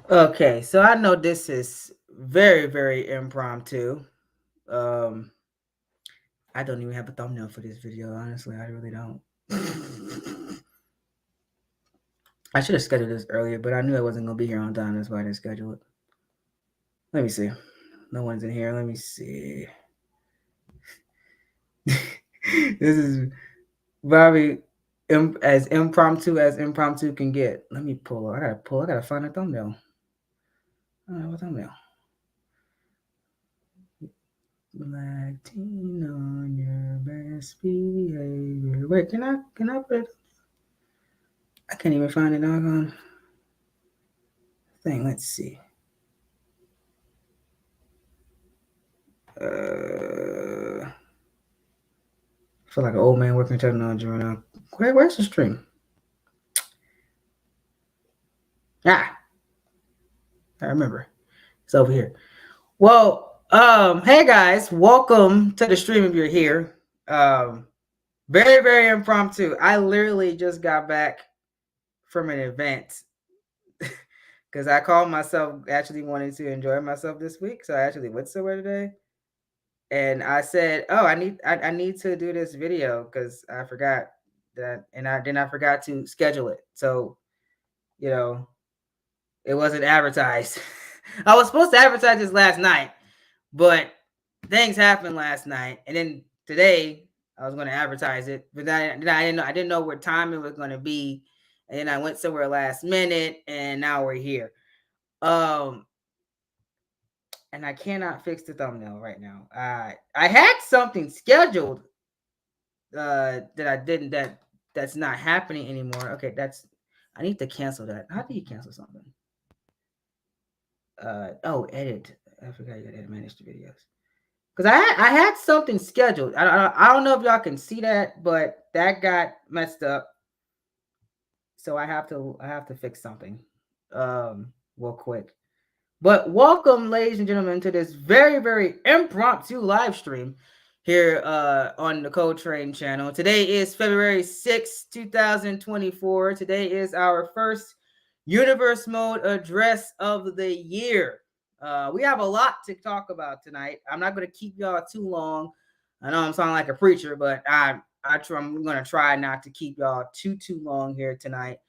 Okay, so I know this is very, very impromptu. Um, I don't even have a thumbnail for this video, honestly. I really don't. I should have scheduled this earlier, but I knew I wasn't gonna be here on time. That's why I didn't schedule it. Let me see. No one's in here. Let me see. This is very as impromptu can get. Let me pull. I gotta pull. I gotta find a thumbnail. I don't have a thumbnail. Black teen on your best behavior. Wait, can I put it? I can't even find it doggone thing. Let's see. I feel like an old man working technology right now. Where's the stream? Ah, I remember. It's over here. Well, hey guys, welcome to the stream if you're here. Very, very impromptu. I literally just got back from an event because I called myself actually wanting to enjoy myself this week. So I actually went somewhere today, and I said, "Oh, I need to do this video because I forgot that, and I forgot to schedule it. So you know, it wasn't advertised. I was supposed to advertise this last night, but things happened last night, and then today I was going to advertise it, but then I didn't know what time it was going to be, and then I went somewhere last minute, and now we're here. Um, and I cannot fix the thumbnail right now. I had something scheduled that I didn't that's not happening anymore. Okay, I need to cancel that. How do you cancel something? Edit. I forgot you got to manage the videos. Because I had something scheduled. I don't know if y'all can see that, but that got messed up. So I have to fix something real quick. But welcome, ladies and gentlemen, to this very, very impromptu live stream here on the Coletrain channel. Today is February 6th, 2024. Today is our first Universe Mode address of the year. We have a lot to talk about tonight. I'm not going to keep y'all too long. I know I'm sounding like a preacher, but I'm going to try not to keep y'all too long here tonight.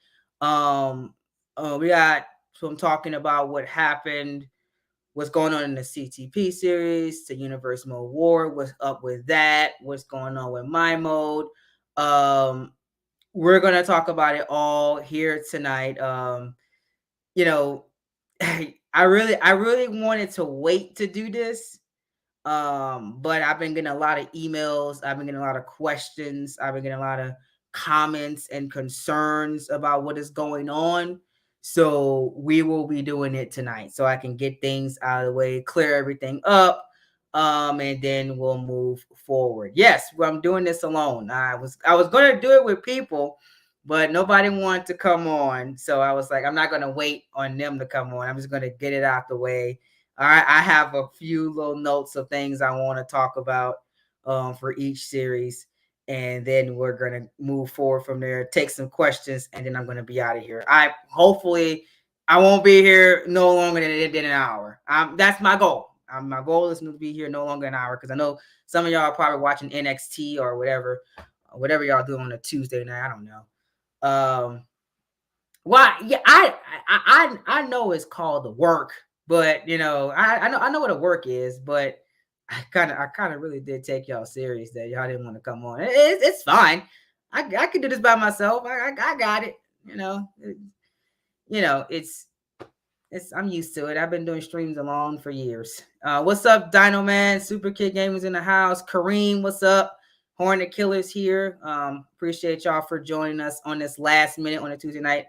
We got from talking about what happened, what's going on in the CTP series, the Universe Mode War, what's up with that, what's going on with mymode. We're gonna talk about it all here tonight. You know, I really wanted to wait to do this. But I've been getting a lot of emails, I've been getting a lot of questions, I've been getting a lot of comments and concerns about what is going on. So we will be doing it tonight so I can get things out of the way, clear everything up, and then we'll move forward. Yes, I'm doing this alone. I was gonna do it with people, but nobody wanted to come on. So I was like, I'm not gonna wait on them to come on. I'm just gonna get it out the way. All right, I have a few little notes of things I want to talk about for each series, and then we're gonna move forward from there. Take some questions, and then I'm gonna be out of here. I won't be here no longer than an hour. That's my goal. My goal is to be here no longer than an hour because I know some of y'all are probably watching NXT or whatever y'all do on a Tuesday night. I don't know. Why? Yeah, I know it's called the work, but I know what a work is, but I kind of really did take y'all serious that y'all didn't want to come on. It's fine. I can do this by myself. I got it. It's I'm used to it. I've been doing streams alone for years. What's up, Dino Man? Super Kid Gamers in the house. Kareem, what's up? Hornet Killers here. Appreciate y'all for joining us on this last minute on a Tuesday night.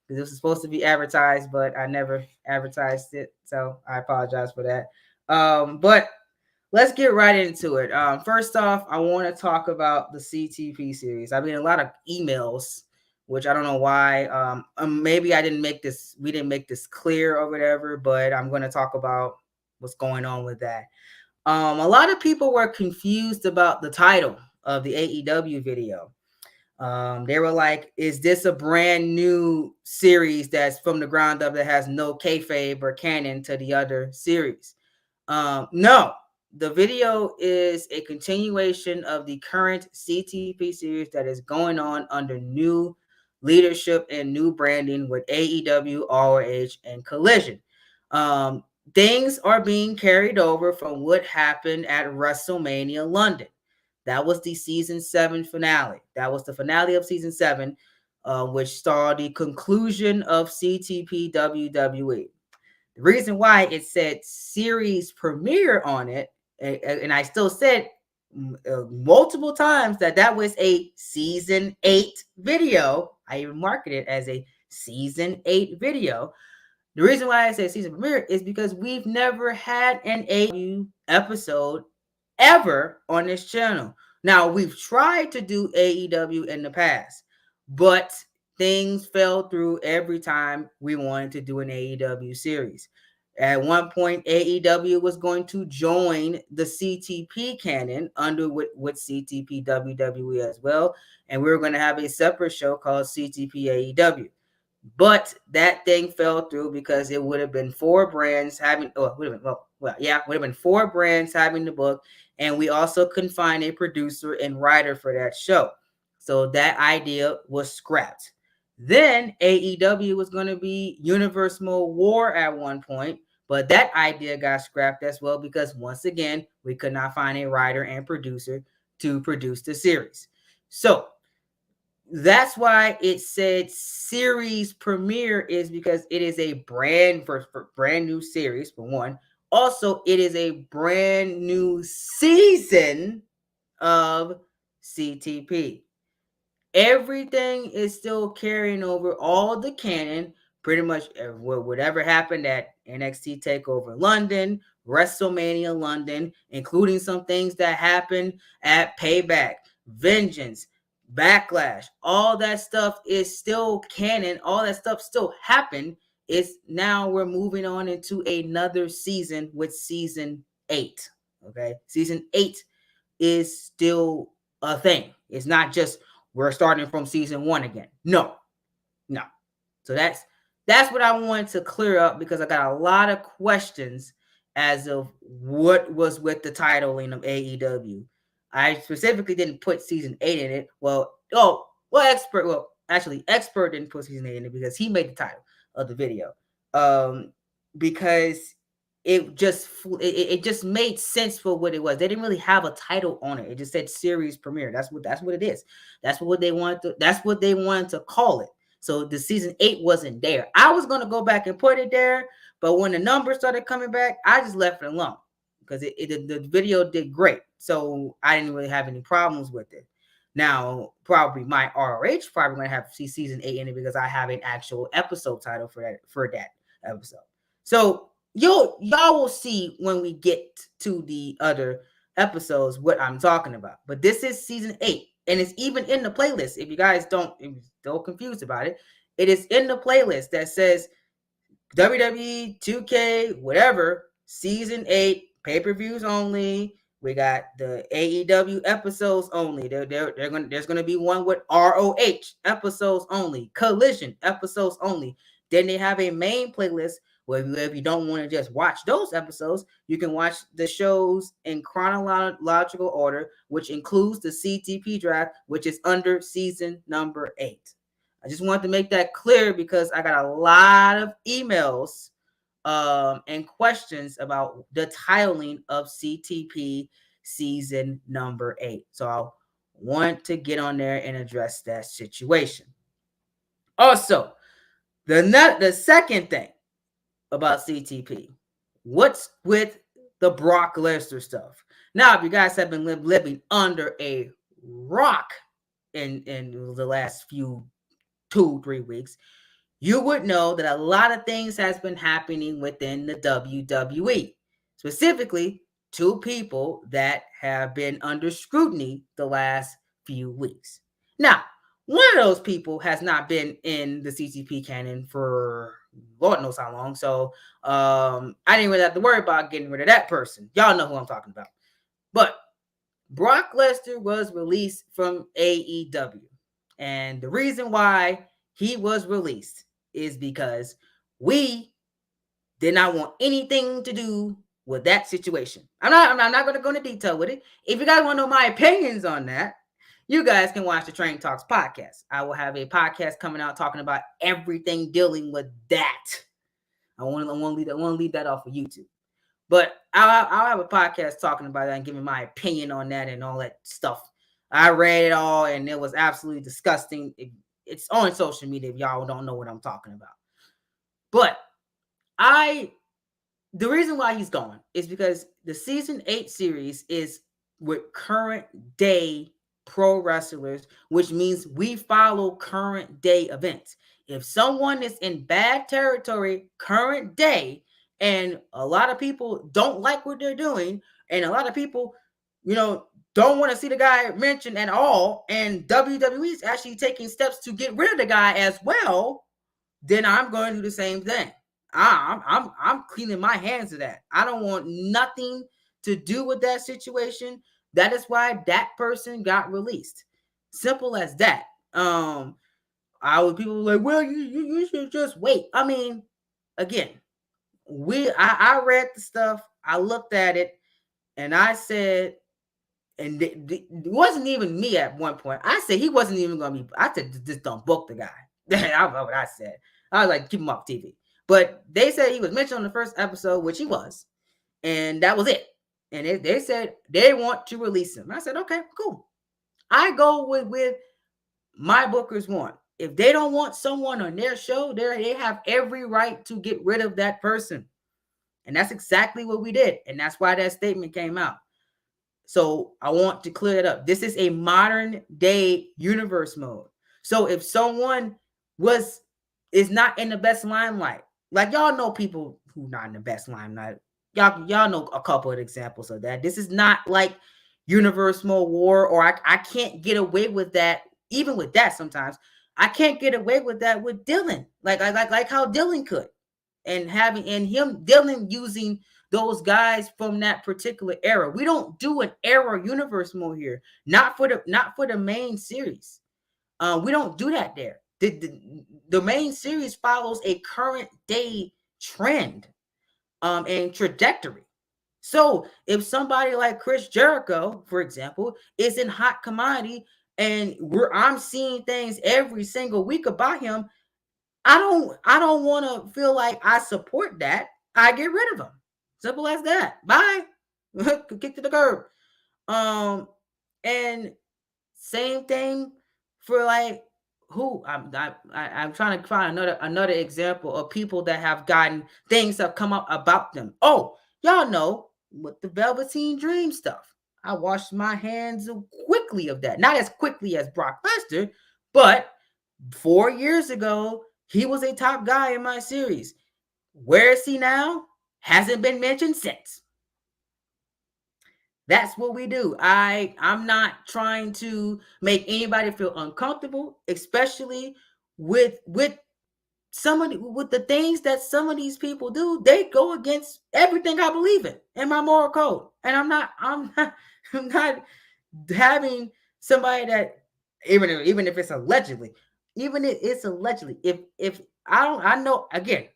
This was supposed to be advertised, but I never advertised it, so I apologize for that. But let's get right into it. First off, I want to talk about the CTP series. I've been a lot of emails, which I don't know why. Maybe we didn't make this clear or whatever, but I'm going to talk about what's going on with that. A lot of people were confused about the title of the AEW video. They were like, "Is this a brand new series that's from the ground up that has no kayfabe or canon to the other series?" No, the video is a continuation of the current CTP series that is going on under new leadership and new branding with AEW, ROH, and Collision. Um, Things are being carried over from what happened at WrestleMania London. That was the season 7 finale. That was the finale of season 7, which saw the conclusion of CTP WWE. The reason why it said series premiere on it, and I still said multiple times that was a season 8 video. I even marketed it as a season 8 video. The reason why I say season premiere is because we've never had an AEW episode ever on this channel. Now, we've tried to do AEW in the past, but things fell through every time we wanted to do an AEW series. At one point, AEW was going to join the CTP canon under with CTP WWE as well, and we were going to have a separate show called CTP AEW. But that thing fell through because it would have been 4 brands having, would have been 4 brands having the book, and we also couldn't find a producer and writer for that show. So that idea was scrapped. Then AEW was going to be Universe Mode War at one point, but that idea got scrapped as well because once again, we could not find a writer and producer to produce the series. So that's why it said series premiere, is because it is a brand new series for one. Also, it is a brand new season of CTP. Everything is still carrying over all the canon, pretty much whatever happened at NXT Takeover London, WrestleMania London, including some things that happened at Payback, Vengeance, Backlash. All that stuff is still canon. All that stuff still happened. It's now we're moving on into another season with season 8. Okay, season 8 is still a thing. It's not just we're starting from season 1 again. No. So that's what I wanted to clear up because I got a lot of questions as of what was with the titling of AEW. I specifically didn't put season 8 in it. Expert didn't put season 8 in it because he made the title of the video. Because it just made sense for what it was. They didn't really have a title on it. It just said series premiere. That's what it is. That's what they wanted to call it. So the season 8 wasn't there. I was gonna go back and put it there, but when the numbers started coming back, I just left it alone because the video did great. So I didn't really have any problems with it. Now, probably my ROH probably gonna have season 8 in it because I have an actual episode title for that episode. So y'all will see when we get to the other episodes what I'm talking about. But this is season 8, and it's even in the playlist. If you guys if you're still confused about it, it is in the playlist that says WWE 2K whatever season 8 pay-per-views only. We got the AEW episodes only. There's gonna be one with ROH episodes only, Collision episodes only. Then they have a main playlist where if you don't want to just watch those episodes, you can watch the shows in chronological order, which includes the CTP draft, which is under season number 8. I just wanted to make that clear because I got a lot of emails and questions about the titling of CTP season number 8. So I want to get on there and address that situation. Also, the second thing about CTP, what's with the Brock Lesnar stuff? Now, if you guys have been living under a rock in the last few 2-3 weeks, you would know that a lot of things has been happening within the WWE. Specifically, 2 people that have been under scrutiny the last few weeks. Now, one of those people has not been in the CTP canon for Lord knows how long. So I didn't really have to worry about getting rid of that person. Y'all know who I'm talking about. But Brock Lesnar was released from AEW. And the reason why he was released is because we did not want anything to do with that situation. I'm not going to go into detail with it. If you guys want to know my opinions on that, you guys can watch the Train Talks podcast. I will have a podcast coming out talking about everything dealing with that. I want to leave that off of YouTube. But I'll have a podcast talking about that and giving my opinion on that and all that stuff. I read it all and it was absolutely disgusting. It's on social media if y'all don't know what I'm talking about. But the reason why he's gone is because the season 8 series is with current day pro wrestlers, which means we follow current day events. If someone is in bad territory current day, and a lot of people don't like what they're doing, and a lot of people, don't want to see the guy mentioned at all, and WWE is actually taking steps to get rid of the guy as well, then I'm going to do the same thing. I'm cleaning my hands of that. I don't want nothing to do with that situation. That is why that person got released. Simple as that. People were like, well, you should just wait. I mean, again, I read the stuff, I looked at it, and I said, and it wasn't even me at one point. I said he wasn't even going to be. I said just don't book the guy. I don't know what I said. I was like, keep him off TV. But they said he was mentioned on the first episode, which he was, and that was it. And they said they want to release him. I said, okay, cool. I go with my bookers want. If they don't want someone on their show, they have every right to get rid of that person. And that's exactly what we did. And that's why that statement came out. So I want to clear it up. This is a modern day universe mode. So if someone is not in the best limelight, like y'all know people who not in the best limelight. Y'all know a couple of examples of that. This is not like universe mode war, or I can't get away with that. Even with that, sometimes I can't get away with that with Dylan. Like how Dylan could, and Dylan using those guys from that particular era. We don't do an era universe mode here. Not for the main series. We don't do that there. The main series follows a current day trend and trajectory. So if somebody like Chris Jericho, for example, is in hot commodity and I'm seeing things every single week about him, I don't want to feel like I support that. I get rid of him. Simple as that. Bye. Kick to the curb. And same thing for like who I'm trying to find another example of people that have gotten things that come up about them. Oh, y'all know with the Velveteen Dream stuff. I washed my hands quickly of that. Not as quickly as Brock Lesnar, but 4 years ago, he was a top guy in my series. Where is he now? Hasn't been mentioned since. That's what we do. I'm not trying to make anybody feel uncomfortable, especially with with the things that some of these people do. They go against everything I believe in my moral code. And I'm not I'm not having somebody that even if it's allegedly, even if it's allegedly, if I know, again,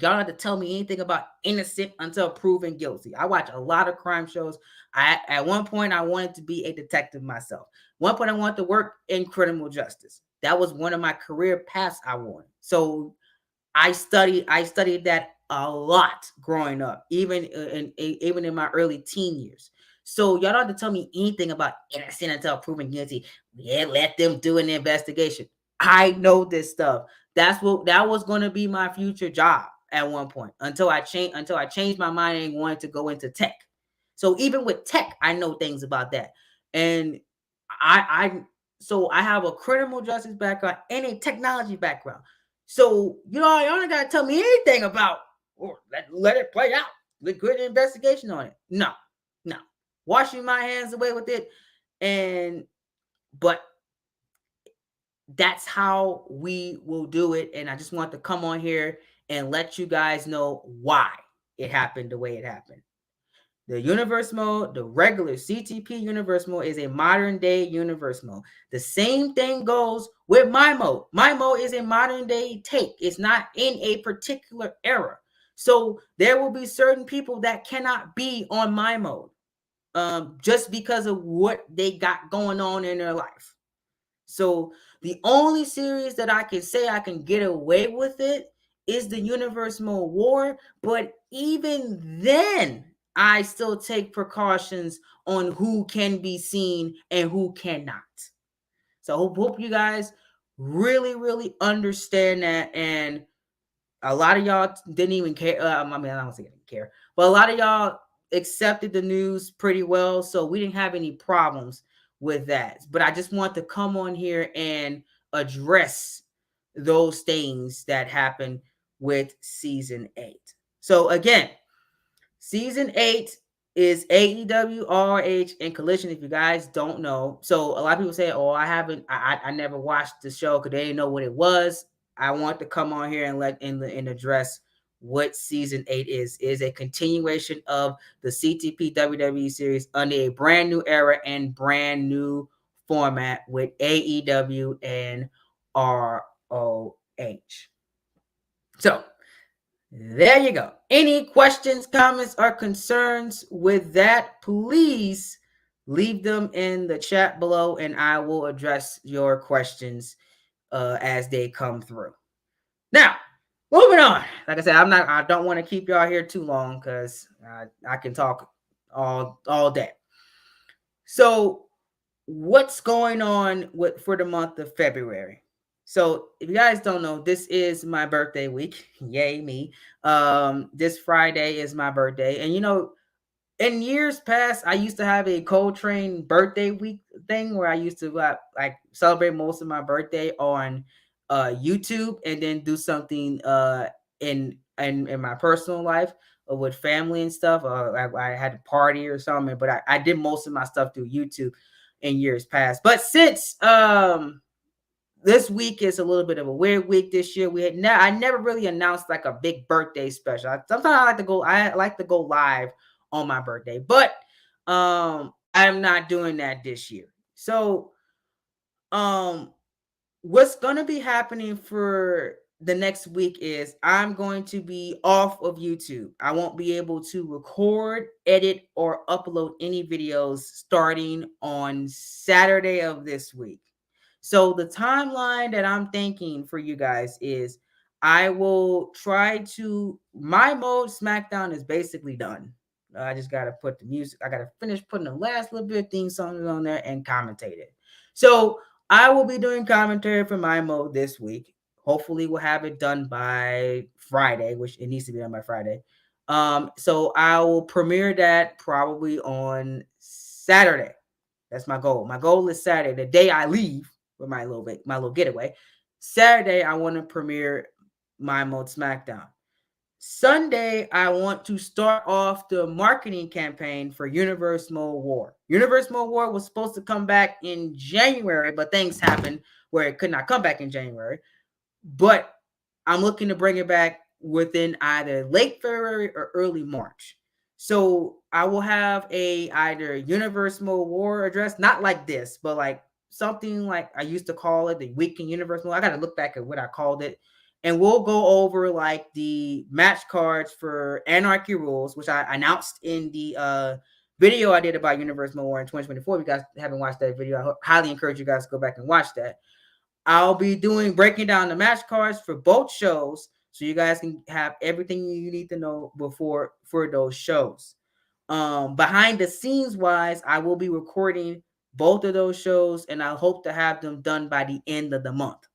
y'all don't have to tell me anything about innocent until proven guilty. I watch a lot of crime shows. At one point I wanted to be a detective myself. One point I wanted to work in criminal justice. That was one of my career paths I wanted. So I studied that a lot growing up, even in my early teen years. So y'all don't have to tell me anything about innocent until proven guilty. Yeah, let them do an investigation. I know this stuff. That was going to be my future job at one point until I changed my mind and wanted to go into tech. So even with tech, I know things about that. And so I have a criminal justice background and a technology background. So, y'all don't got to tell me anything about, or let it play out. Let good investigation on it. No. Washing my hands away with it. But that's how we will do it. And I just want to come on here and let you guys know why it happened the way it happened. The universe mode, the regular CTP universe mode, is a modern day universe mode. The same thing goes with my mode. My mode is a modern day take. It's not in a particular era. So there will be certain people that cannot be on my mode, just because of what they got going on in their life. So the only series that I can say I can get away with it is the Universe Mode War. But even then, I still take precautions on who can be seen and who cannot. So hope you guys really, really understand that. And a lot of y'all didn't even care. I mean, I don't say didn't care, but a lot of y'all accepted the news pretty well, so we didn't have any problems with that. But I just want to come on here and address those things that happened with season 8. So again, season 8 is AEW, RH, and Collision. If you guys don't know, so a lot of people say, "Oh, I never watched the show because they didn't know what it was." I want to come on here and and address what season 8 is. It is a continuation of the CTP WWE series under a brand new era and brand new format with AEW and ROH. So there you go. Any questions, comments, or concerns with that, please leave them in the chat below and I will address your questions as they come through. Now, moving on. Like I said, I don't want to keep y'all here too long because I can talk all day. So what's going on for the month of February? So if you guys don't know, this is my birthday week. Yay me. This Friday is my birthday. And in years past, I used to have a Coletrain birthday week thing where I used to like celebrate most of my birthday on YouTube and then do something in my personal life with family and stuff. I had a party or something, but I did most of my stuff through YouTube in years past. But since this week is a little bit of a weird week this year. I never really announced like a big birthday special. Sometimes I like to go live on my birthday, but I'm not doing that this year. So um what's going to be happening for the next week is I'm going to be off of YouTube. I won't be able to record, edit, or upload any videos starting on Saturday of this week. So the timeline that I'm thinking for you guys is I will try to my mode SmackDown is basically done. I just got to put the music. I got to finish putting the last little bit of theme songs on there and commentate it. So I will be doing commentary for my mode this week. Hopefully, we'll have it done by Friday, which it needs to be done by Friday. So I will premiere that probably on Saturday. That's my goal. My goal is Saturday, the day I leave with my little getaway. Saturday, I want to premiere my mode SmackDown. Sunday, I want to start off the marketing campaign for Universe Mode War. Universe Mode War was supposed to come back in January, but things happened where it could not come back in January. But I'm looking to bring it back within either late February or early March. So I will have either Universe Mode War address, not like this, but like something like I used to call it the Weekend Universe Mode. I got to look back at what I called it. And we'll go over like the match cards for Anarchy Rules, which I announced in the video I did about Universe Mode War in 2024. If you guys haven't watched that video, I highly encourage you guys to go back and watch that. I'll be breaking down the match cards for both shows so you guys can have everything you need to know for those shows. Behind the scenes wise, I will be recording both of those shows and I hope to have them done by the end of the month.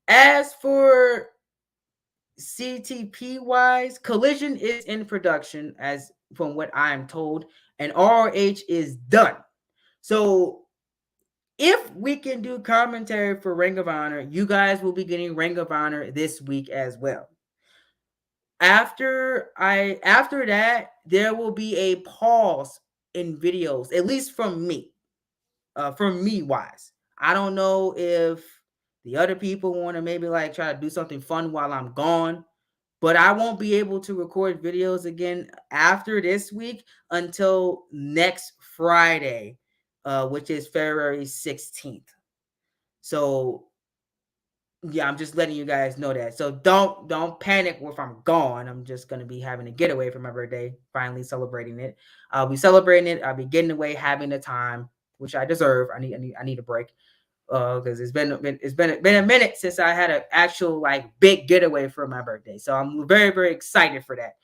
As for CTP wise, Collision is in production as from what I'm told, and ROH is done. So if we can do commentary for Ring of Honor, you guys will be getting Ring of Honor this week as well. After that, there will be a pause in videos, at least from me wise. I don't know if the other people want to maybe like try to do something fun while I'm gone, but I won't be able to record videos again after this week until next Friday, which is February 16th. So yeah, I'm just letting you guys know that. So don't panic if I'm gone. I'm just gonna be having a getaway for my birthday, finally celebrating it. I'll be celebrating it. I'll be getting away, having the time, which I deserve. I need a break. Because it's been a minute since I had an actual like big getaway for my birthday. So I'm very, very excited for that.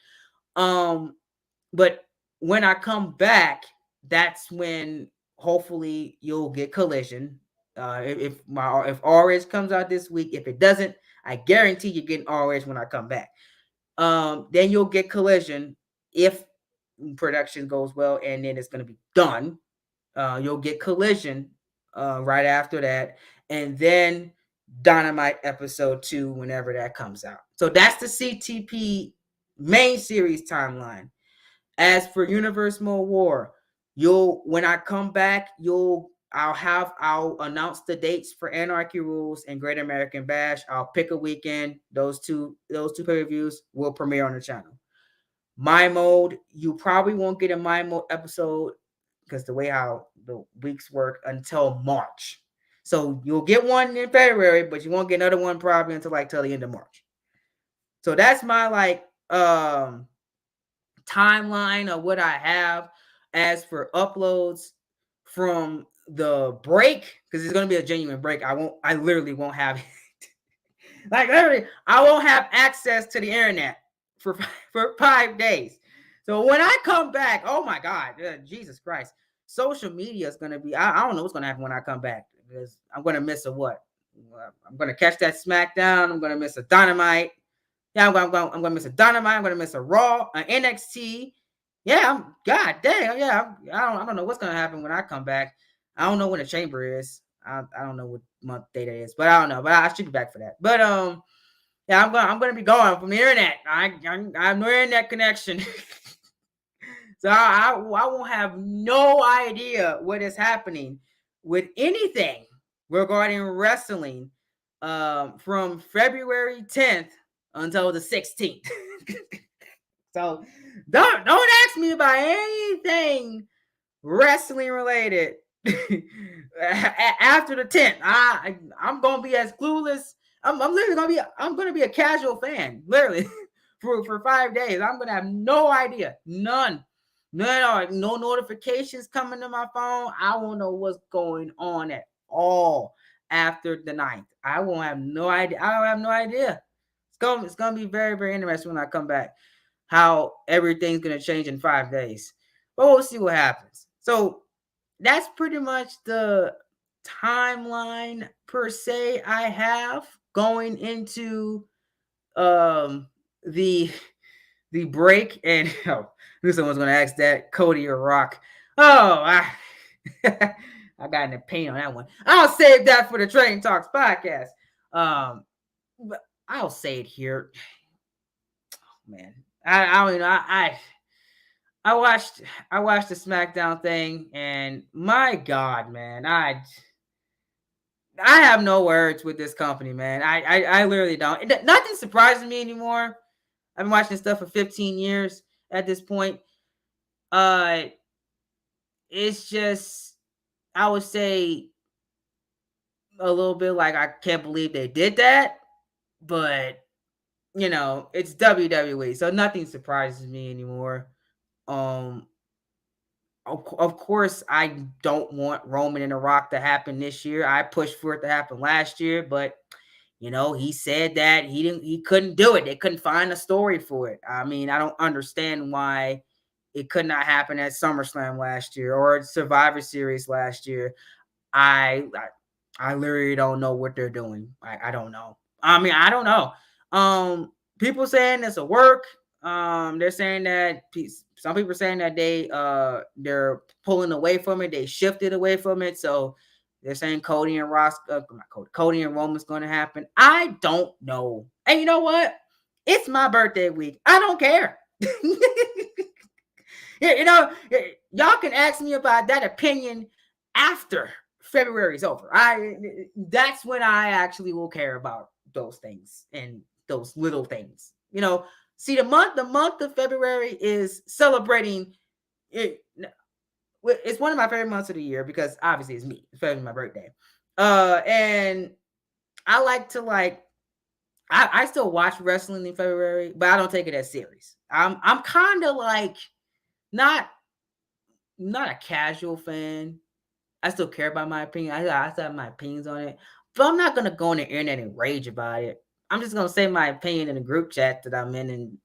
But when I come back, that's when hopefully you'll get Collision. If RS comes out this week, if it doesn't, I guarantee you're getting RS when I come back. Then you'll get Collision if production goes well, and then it's gonna be done. You'll get Collision right after that, and then Dynamite episode 2 whenever that comes out. So that's the CTP main series timeline. As for Universe Mode War, when I come back, I'll announce the dates for Anarchy Rules and Great American Bash. I'll pick a weekend. Those two pay-per-views will premiere on the channel. My Mode, you probably won't get a My Mode episode because the way how the weeks work until March. So you'll get one in February, but you won't get another one probably until the end of March. So that's my timeline of what I have. As for uploads from the break, because it's gonna be a genuine break, I literally won't have literally I won't have access to the internet for 5 days. So when I come back, oh my God, Jesus Christ, social media is gonna be. I don't know what's gonna happen when I come back, because I'm gonna miss a what? I'm gonna catch that SmackDown. I'm gonna miss a Dynamite. Yeah, I'm gonna miss a Dynamite. I'm gonna miss a Raw, an NXT. Yeah, God damn. Yeah, I don't know what's gonna happen when I come back. I don't know when the Chamber is. I don't know what month date it is, but I don't know. But I should be back for that. But yeah, I'm gonna be gone from the internet. I have no internet connection. So I won't have no idea what is happening with anything regarding wrestling from February 10th until the 16th. So don't ask me about anything wrestling related after the 10th. I'm gonna be as clueless. I'm literally gonna be a casual fan, literally, for 5 days. I'm gonna have no idea, none at all. No notifications coming to my phone. I won't know what's going on at all after the 9th. I won't have no idea. I don't have no idea. It's gonna be very, very interesting when I come back, how everything's gonna change in 5 days. But we'll see what happens. So that's pretty much the timeline per se I have going into the break. And knew someone's gonna ask that, Cody or Rock. Oh, I got in the paint on that one. I'll save that for the Train Talks podcast. But I'll say it here. Oh, man, I don't know. I watched the SmackDown thing, and my God, man, I have no words with this company, man. I literally don't. Nothing surprises me anymore. I've been watching this stuff for 15 years at this point. It's just, I would say, a little bit like, I can't believe they did that, but it's WWE, so nothing surprises me anymore. Of course, I don't want Roman and The Rock to happen this year. I pushed for it to happen last year, but he said that he couldn't do it. They couldn't find a story for it. I mean, I don't understand why it could not happen at SummerSlam last year or Survivor Series last year. I literally don't know what they're doing. I don't know. I mean, I don't know. People saying this will work. They're saying that some people are saying that they're pulling away from it. They shifted away from it. So they're saying Cody and Cody and Roman's going to happen. I don't know. And you know what? It's my birthday week. I don't care. Y'all can ask me about that opinion after February's over. That's when I actually will care about those things and those little things. You know, see the month of February is celebrating it. It's one of my favorite months of the year because obviously it's me. It's February, my birthday. And I like to like I still watch wrestling in February, but I don't take it as serious. I'm kind of like not not a casual fan. I still care about my opinion. I still have my opinions on it, but I'm not gonna go on the internet and rage about it. I'm just gonna say my opinion in the group chat that I'm in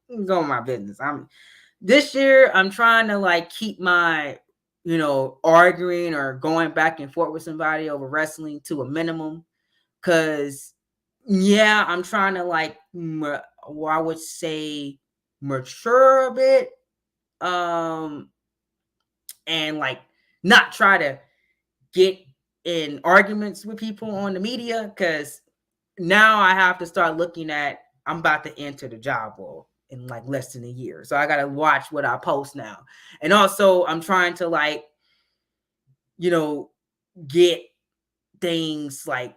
and go on my business. I'm this year I'm trying to like keep my arguing or going back and forth with somebody over wrestling to a minimum because yeah, I'm trying to like I would say mature a bit um and like not try to get in arguments with people on the media because now I have to start looking at I'm about to enter the job role in like less than a year. So I gotta watch what I post now. And also I'm trying to like, you know, get things like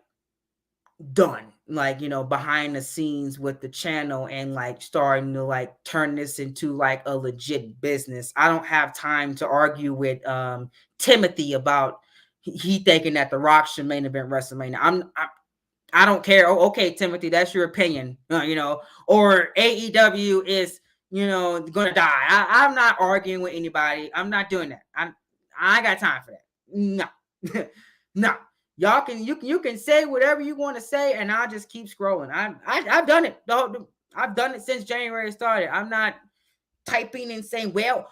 done like behind the scenes with the channel and like starting to like turn this into like a legit business. I don't have time to argue with Timothy about he thinking that the Rock should main event WrestleMania. I don't care. Oh, okay, Timothy, that's your opinion. Or AEW is gonna die. I'm not arguing with anybody. I'm not doing that. I ain't got time for that. No. No. Y'all can you can say whatever you want to say, and I'll just keep scrolling. I've done it. I've done it since January started. I'm not typing and saying, well,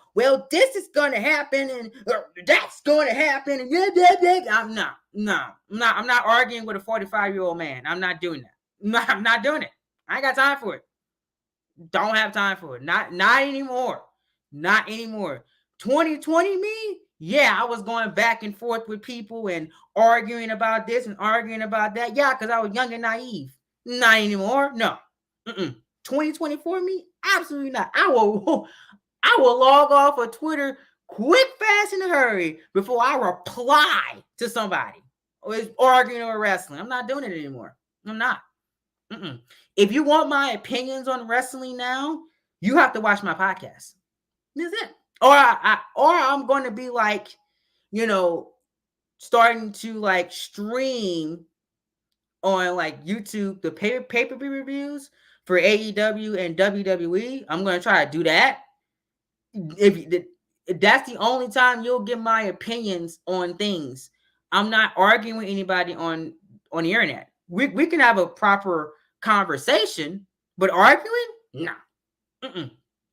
this is gonna happen, and that's gonna happen, and I'm not arguing with a 45-year-old man. I'm not doing that. I'm not doing it. I ain't got time for it. Don't have time for it. Not anymore. Not anymore. 2020 me, yeah, I was going back and forth with people and arguing about this and arguing about that. Yeah, because I was young and naive. Not anymore. No. 2024 me, absolutely not. I will log off of Twitter quick, fast, in a hurry before I reply to somebody or is arguing or wrestling. I'm not doing it anymore. I'm not. If you want my opinions on wrestling now, you have to watch my podcast. That's it. Or I'm going to be like, starting to like stream on like YouTube the pay-per-view reviews for AEW and WWE. I'm going to try to do that. If that's the only time you'll get my opinions on things. I'm not arguing with anybody on the internet. We can have a proper conversation, but arguing, no,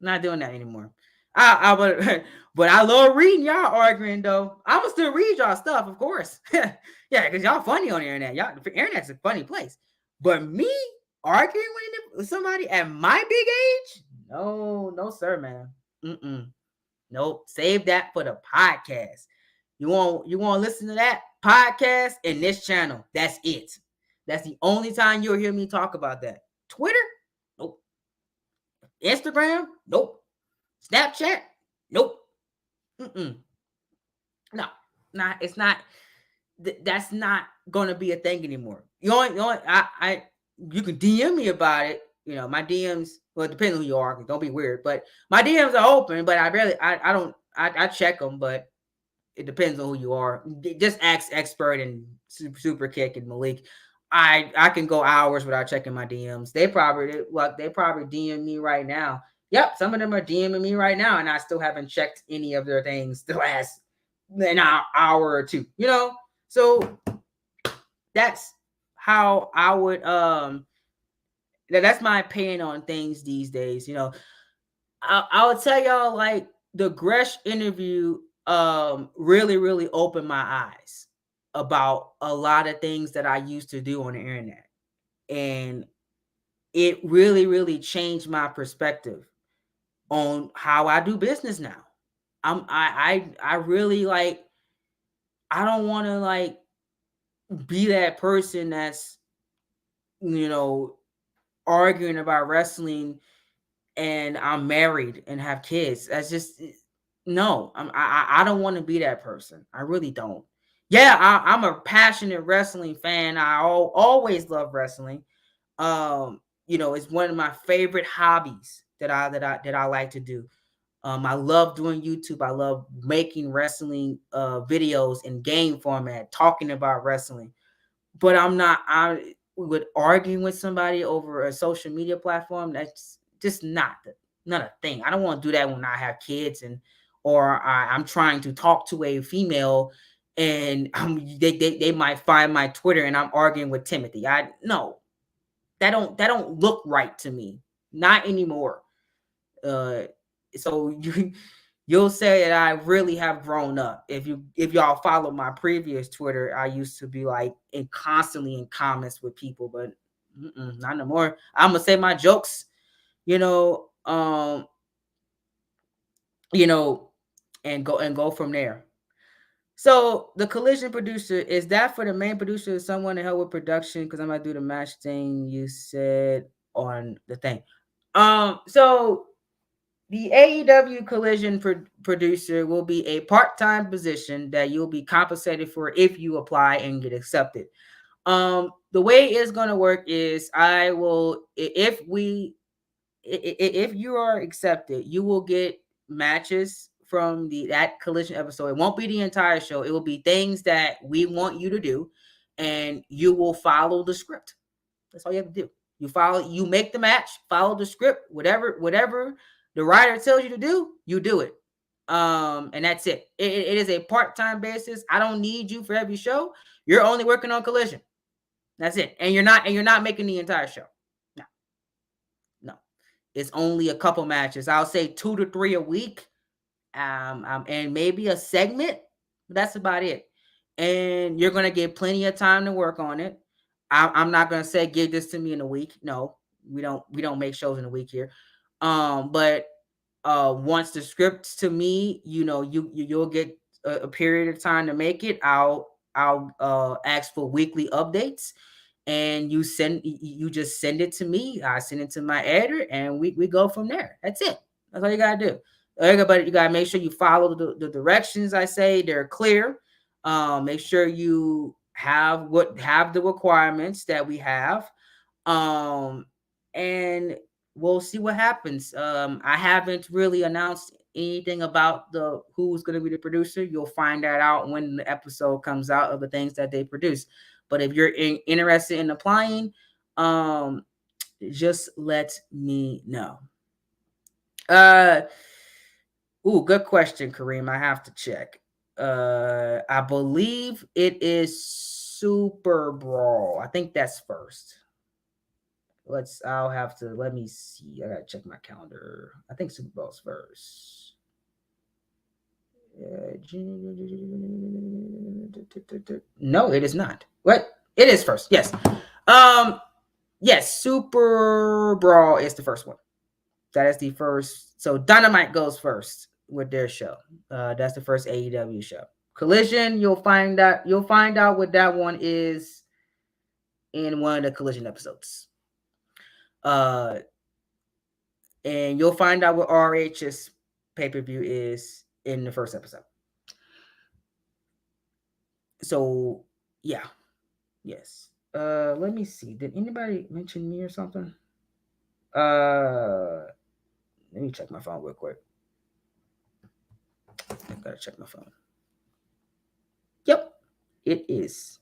not doing that anymore. I would, but I love reading y'all arguing though. I will still read y'all stuff, of course. Yeah, because y'all funny on the internet. The internet's a funny place. But me arguing with somebody at my big age, no, sir, man. Nope. Save that for the podcast. You want to listen to that podcast in this channel. That's it. That's the only time you'll hear me talk about that. Twitter? Nope. Instagram? Nope. Snapchat? Nope. No. It's not. That's not gonna be a thing anymore. You can DM me about it. My DMs. Well, it depends on who you are. Don't be weird. But my DMs are open. But I check them. But it depends on who you are. Just ask Expert and Super Kick and Malik. I can go hours without checking my DMs. They probably DM me right now. Yep, some of them are DMing me right now, and I still haven't checked any of their things the last an hour or two. So that's how I would that's my opinion on things these days. I would tell y'all like the Gresh interview really opened my eyes about a lot of things that I used to do on the internet. And it really changed my perspective on how I do business now. I really like I don't want to like be that person that's arguing about wrestling and I'm married and have kids. That's just no. I don't want to be that person. I really don't. Yeah, I'm a passionate wrestling fan. I always love wrestling. it's one of my favorite hobbies that I like to do. I love doing YouTube. I love making wrestling videos in game format, talking about wrestling. But I would arguing with somebody over a social media platform. That's just not a thing. I don't want to do that when I have kids or I'm trying to talk to a female and they might find my Twitter and I'm arguing with Timothy. I no, that don't look right to me. Not anymore. Uh, so you'll say that I really have grown up. If y'all follow my previous Twitter, I used to be like constantly in comments with people, but not no more. I'm gonna say my jokes, you know, um, you know, and go from there. So the collision producer, is that for the main producer or someone to help with production? Because I'm gonna do the match thing you said on the thing. So the AEW Collision producer will be a part-time position that you'll be compensated for if you apply and get accepted. The way it's gonna work is I will if you are accepted, you will get matches from that collision episode. It won't be the entire show. It will be things that we want you to do, and you will follow the script. That's all you have to do. You make the match, follow the script, whatever the writer tells you to do, you do it. And that's it. It is a part-time basis. I don't need you for every show. You're only working on collision. That's it. And you're not making the entire show. No, no. It's only a couple matches. I'll say 2 to 3 a week. And maybe a segment. But that's about it. And you're gonna get plenty of time to work on it. I'm not gonna say give this to me in a week. No, we don't make shows in a week here. But once the script's to me, you'll get a period of time to make it. I'll ask for weekly updates, and you just send it to me. I send it to my editor, and we go from there. That's it. That's all you gotta do. Everybody, you gotta make sure you follow the directions I say. They're clear. Make sure you have the requirements that we have. Um, and we'll see what happens. I haven't really announced anything about the who's going to be the producer. You'll find that out when the episode comes out of the things that they produce. But if you're interested in applying, um, just let me know. Uh, good question, Kareem. I have to check. I believe it is Super Brawl. I think that's first. Let me see. I gotta check my calendar. I think Super Bowl's first. No, it is not. What? It is first. Yes. Yes, Super Brawl is the first one. That is the first. So Dynamite goes first with their show. That's the first AEW show. Collision, you'll find out what that one is in one of the Collision episodes. And you'll find out what RH's pay-per-view is in the first episode. So yeah. Yes. Let me see. Did anybody mention me or something? Let me check my phone real quick. I gotta check my phone. Yep, it is.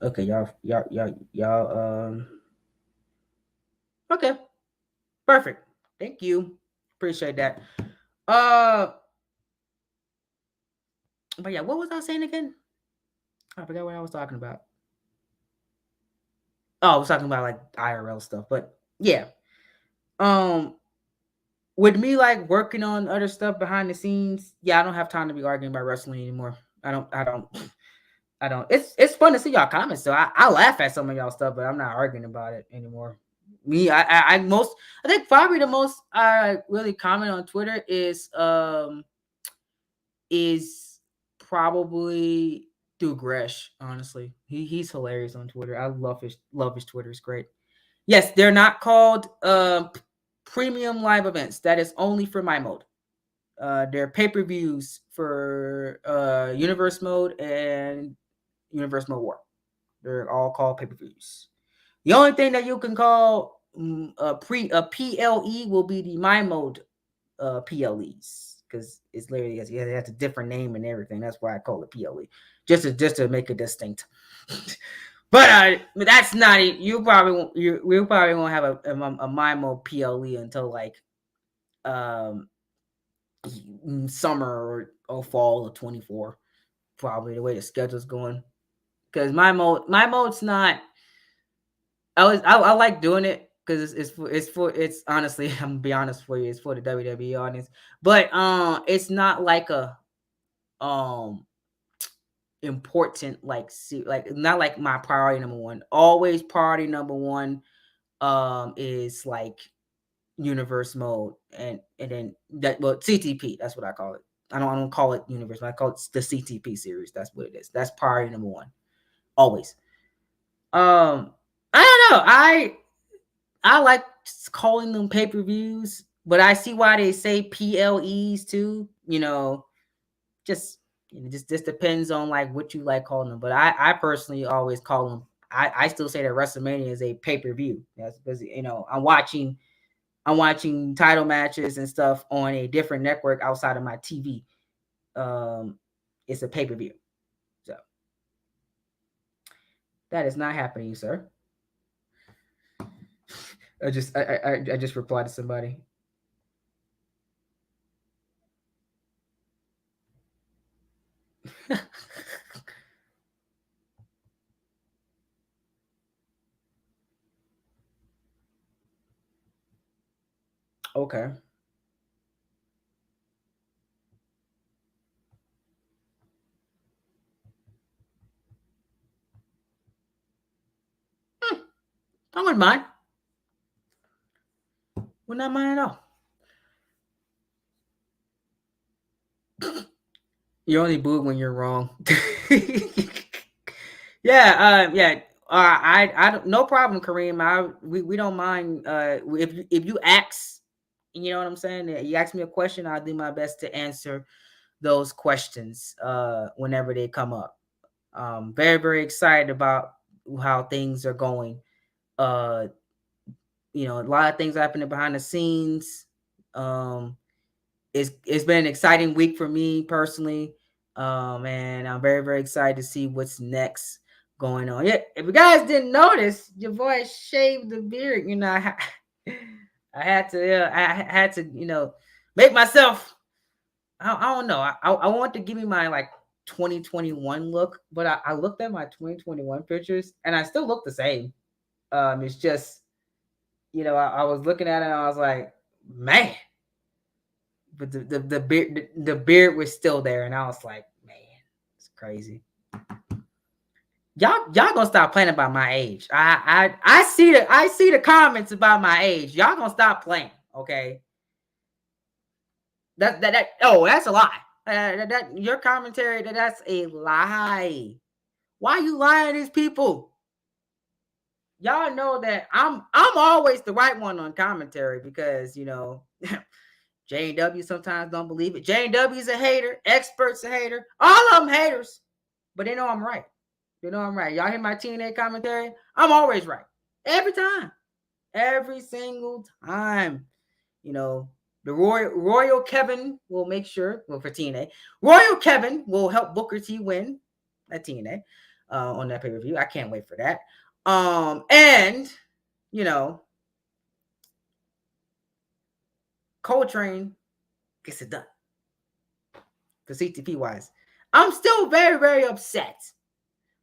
Okay, y'all. Okay, perfect. Thank you. Appreciate that. But yeah, what was I saying again? I forgot what I was talking about. Oh, I was talking about like IRL stuff, but yeah. With me like working on other stuff behind the scenes, yeah, I don't have time to be arguing about wrestling anymore. I don't. It's fun to see y'all comments, so I laugh at some of y'all stuff, but I'm not arguing about it anymore. Me, I think probably the most I really comment on Twitter is probably through Gresh. Honestly, he's hilarious on Twitter. I love his Twitter. It's great. Yes, they're not called premium live events. That is only for mymode. Their pay-per-views for Universe Mode and Universe Mode War. They're all called pay-per-views. The only thing that you can call a PLE will be the mymode PLEs, because it's literally it has a different name and everything. That's why I call it PLE, just to make it distinct. But that's not it. We probably won't have a mymode PLE until like um summer or fall of 24, probably the way the schedule's going. Because my mode's not. I like doing it because it's honestly, I'm gonna be honest for you, it's for the WWE audience, but it's not like a um important like not like my priority number one. Always priority number one is like universe mode, and then that, well, CTP, that's what I call it. I don't call it universe, I call it the CTP series. That's what it is. That's priority number one. Always. I don't know. I like calling them pay-per-views, but I see why they say PLEs too. Just just depends on like what you like calling them. But I personally always call them. I still say that WrestleMania is a pay-per-view. That's because I'm watching title matches and stuff on a different network outside of my TV. It's a pay-per-view. So that is not happening, sir. I just replied to somebody. Okay. I wouldn't mind. Would not mind at all. You only boo when you're wrong. Yeah, yeah. I don't, no problem, Kareem. We don't mind. If you ask, you know what I'm saying. You ask me a question, I'll do my best to answer those questions. Whenever they come up. Very very excited about how things are going. Uh, a lot of things happening behind the scenes. Um, it's been an exciting week for me personally. And I'm very, very excited to see what's next going on. Yeah, if you guys didn't notice, your boy shaved the beard. I had to, I had to, make myself. I don't know. I want to give me my like 2021 look, but I looked at my 2021 pictures and I still look the same. It's just, I was looking at it and I was like, man, but the beard was still there, and I was like, man, it's crazy. Y'all gonna stop playing about my age. I see the comments about my age. Y'all gonna stop playing, okay? That's a lie. Your commentary, that's a lie. Why you lying to these people? Y'all know that I'm always the right one on commentary because J&W sometimes don't believe it. J&W's a hater. Experts a hater. All of them haters. But they know I'm right. They know I'm right. Y'all hear my TNA commentary? I'm always right. Every time. Every single time. The Royal Kevin will make sure, well, for TNA, Royal Kevin will help Booker T win at TNA on that pay-per-view. I can't wait for that. And, you know, Coletrain gets it done. For CTP wise, I'm still very, very upset.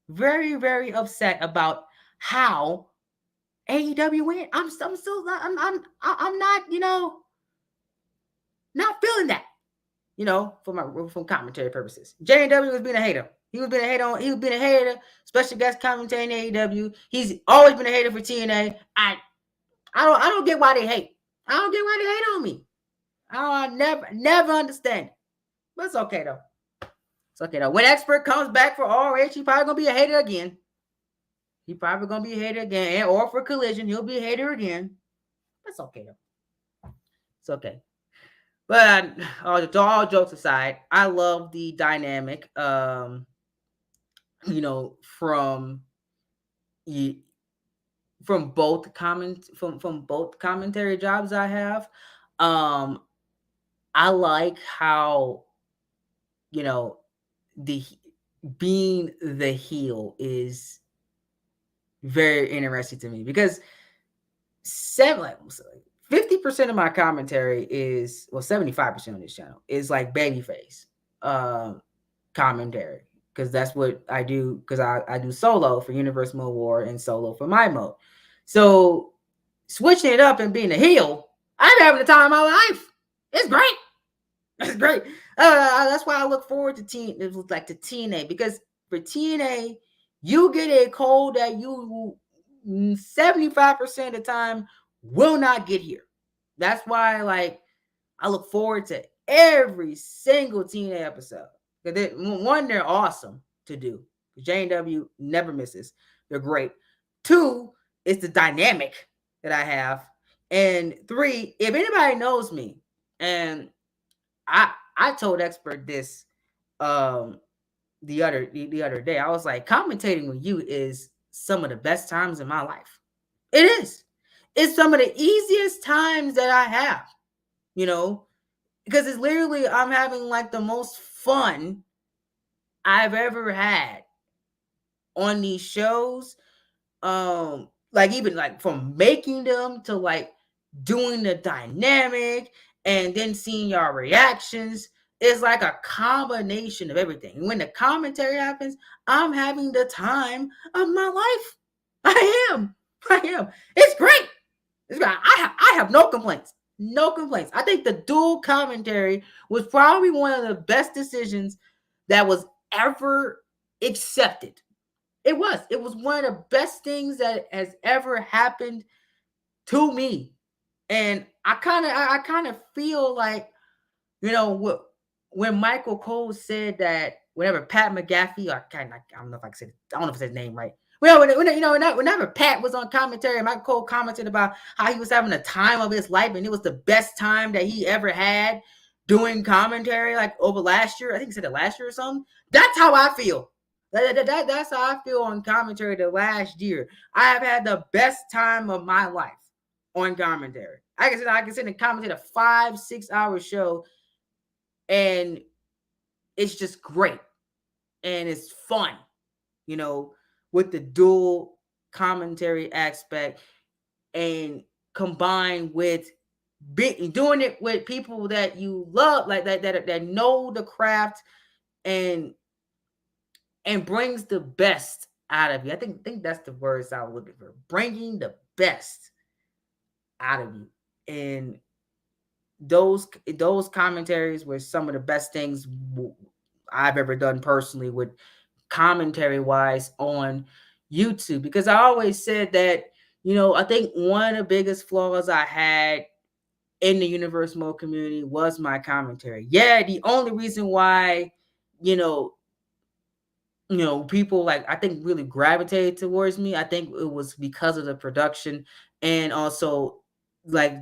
Very, very upset about how AEW went. I'm still not, I'm not, not feeling that, from commentary purposes. J&W was being a hater. He was being a hater, special guest commentating AEW. He's always been a hater for TNA. I don't get why they hate. I don't get why they hate on me. I never understand. But it's okay though. It's okay though. When Expert comes back for RH, he probably gonna be a hater again. He probably gonna be a hater again, or for Collision, he'll be a hater again. That's okay though. It's okay. But all jokes aside, I love the dynamic. From you from both commentary jobs I have. Um, I like how you know the being the heel is very interesting to me because 50% of my commentary is 75% on this channel is like babyface um commentary because that's what I do because I do solo for Universe Mode War and solo for my mode. So switching it up and being a heel, I'm having the time of my life. It's great. It's great. That's why I look forward to to TNA because for TNA, you get a code that you 75% of the time will not get here. That's why I look forward to every single TNA episode. One, they're awesome to do. JW never misses. They're great. Two, it's the dynamic that I have. And three, if anybody knows me, and I told Expert this um the other day. I was like, commentating with you is some of the best times in my life. It is. It's some of the easiest times that I have, you know, because it's literally I'm having like the most fun I've ever had on these shows. Like even like from making them to like doing the dynamic and then seeing your reactions. It's like a combination of everything. And when the commentary happens, I'm having the time of my life. I am. I am. It's great. It's great. I have no complaints. No complaints. I think the dual commentary was probably one of the best decisions that was ever accepted. It was. It was one of the best things that has ever happened to me. And I kind of feel like, what when Michael Cole said that whenever Pat McAfee, or I don't know if I said I don't know if I said his name right. Well, whenever Pat was on commentary, Michael Cole commented about how he was having the time of his life and it was the best time that he ever had doing commentary, like over last year. I think he said it last year or something. That's how I feel. That's how I feel on commentary the last year. I have had the best time of my life on commentary. I can sit and commentate a 5-6 hour show, and it's just great and it's fun, you know, with the dual commentary aspect and combined with doing it with people that you love, like that know the craft and brings the best out of you. I think that's the words I was looking for. Bringing the best out of you. And those commentaries were some of the best things I've ever done personally with commentary wise on YouTube, because I always said that, I think one of the biggest flaws I had in the Universe Mode community was my commentary. Yeah, the only reason why, you know, people like I think really gravitated towards me, I think it was because of the production and also like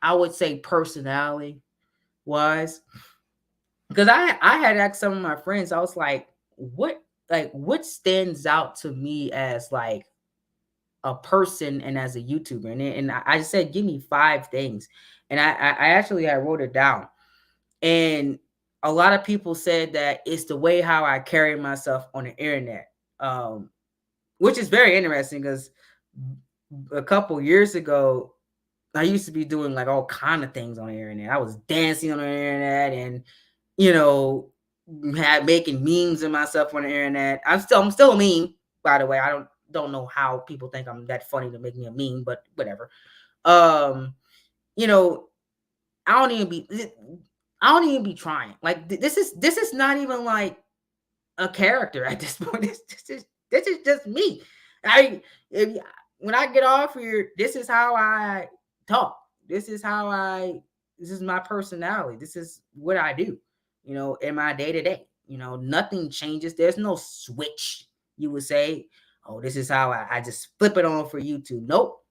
I would say personality wise. Because I had asked some of my friends, I was what stands out to me as like a person and as a YouTuber? And I said, give me 5 things. And I actually I wrote it down. And a lot of people said that it's the way how I carry myself on the internet. Which is very interesting because a couple years ago, I used to be doing like all kind of things on the internet. I was dancing on the internet and you know, making memes of myself on the internet. I'm still a meme, by the way. I don't know how people think I'm that funny to make me a meme, but whatever. Um, you know, I don't even be I don't even be trying. Like this is not even like a character at this point. This is just me. I if, when I get off here, this is how I talk. This is how I. This is my personality. This is what I do. In my day to day. Nothing changes. There's no switch. You would say, "Oh, this is how I just flip it on for YouTube." Nope,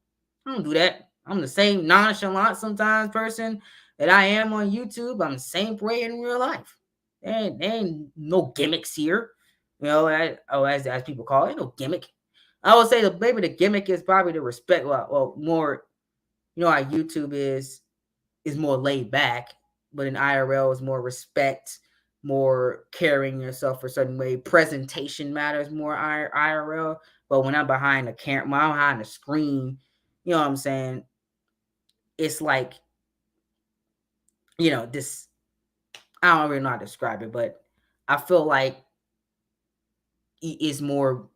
I don't do that. I'm the same nonchalant sometimes person that I am on YouTube, I'm the same way in real life. There ain't no gimmicks here. As people call it, no gimmick. I would say maybe the gimmick is probably the respect. Well, more, how YouTube is more laid back, but in IRL is more respect, more carrying yourself a certain way. Presentation matters more IRL, but when I'm behind the camera, when I'm behind the screen, you know what I'm saying? It's like, this. I don't really know how to describe it, but I feel like it is more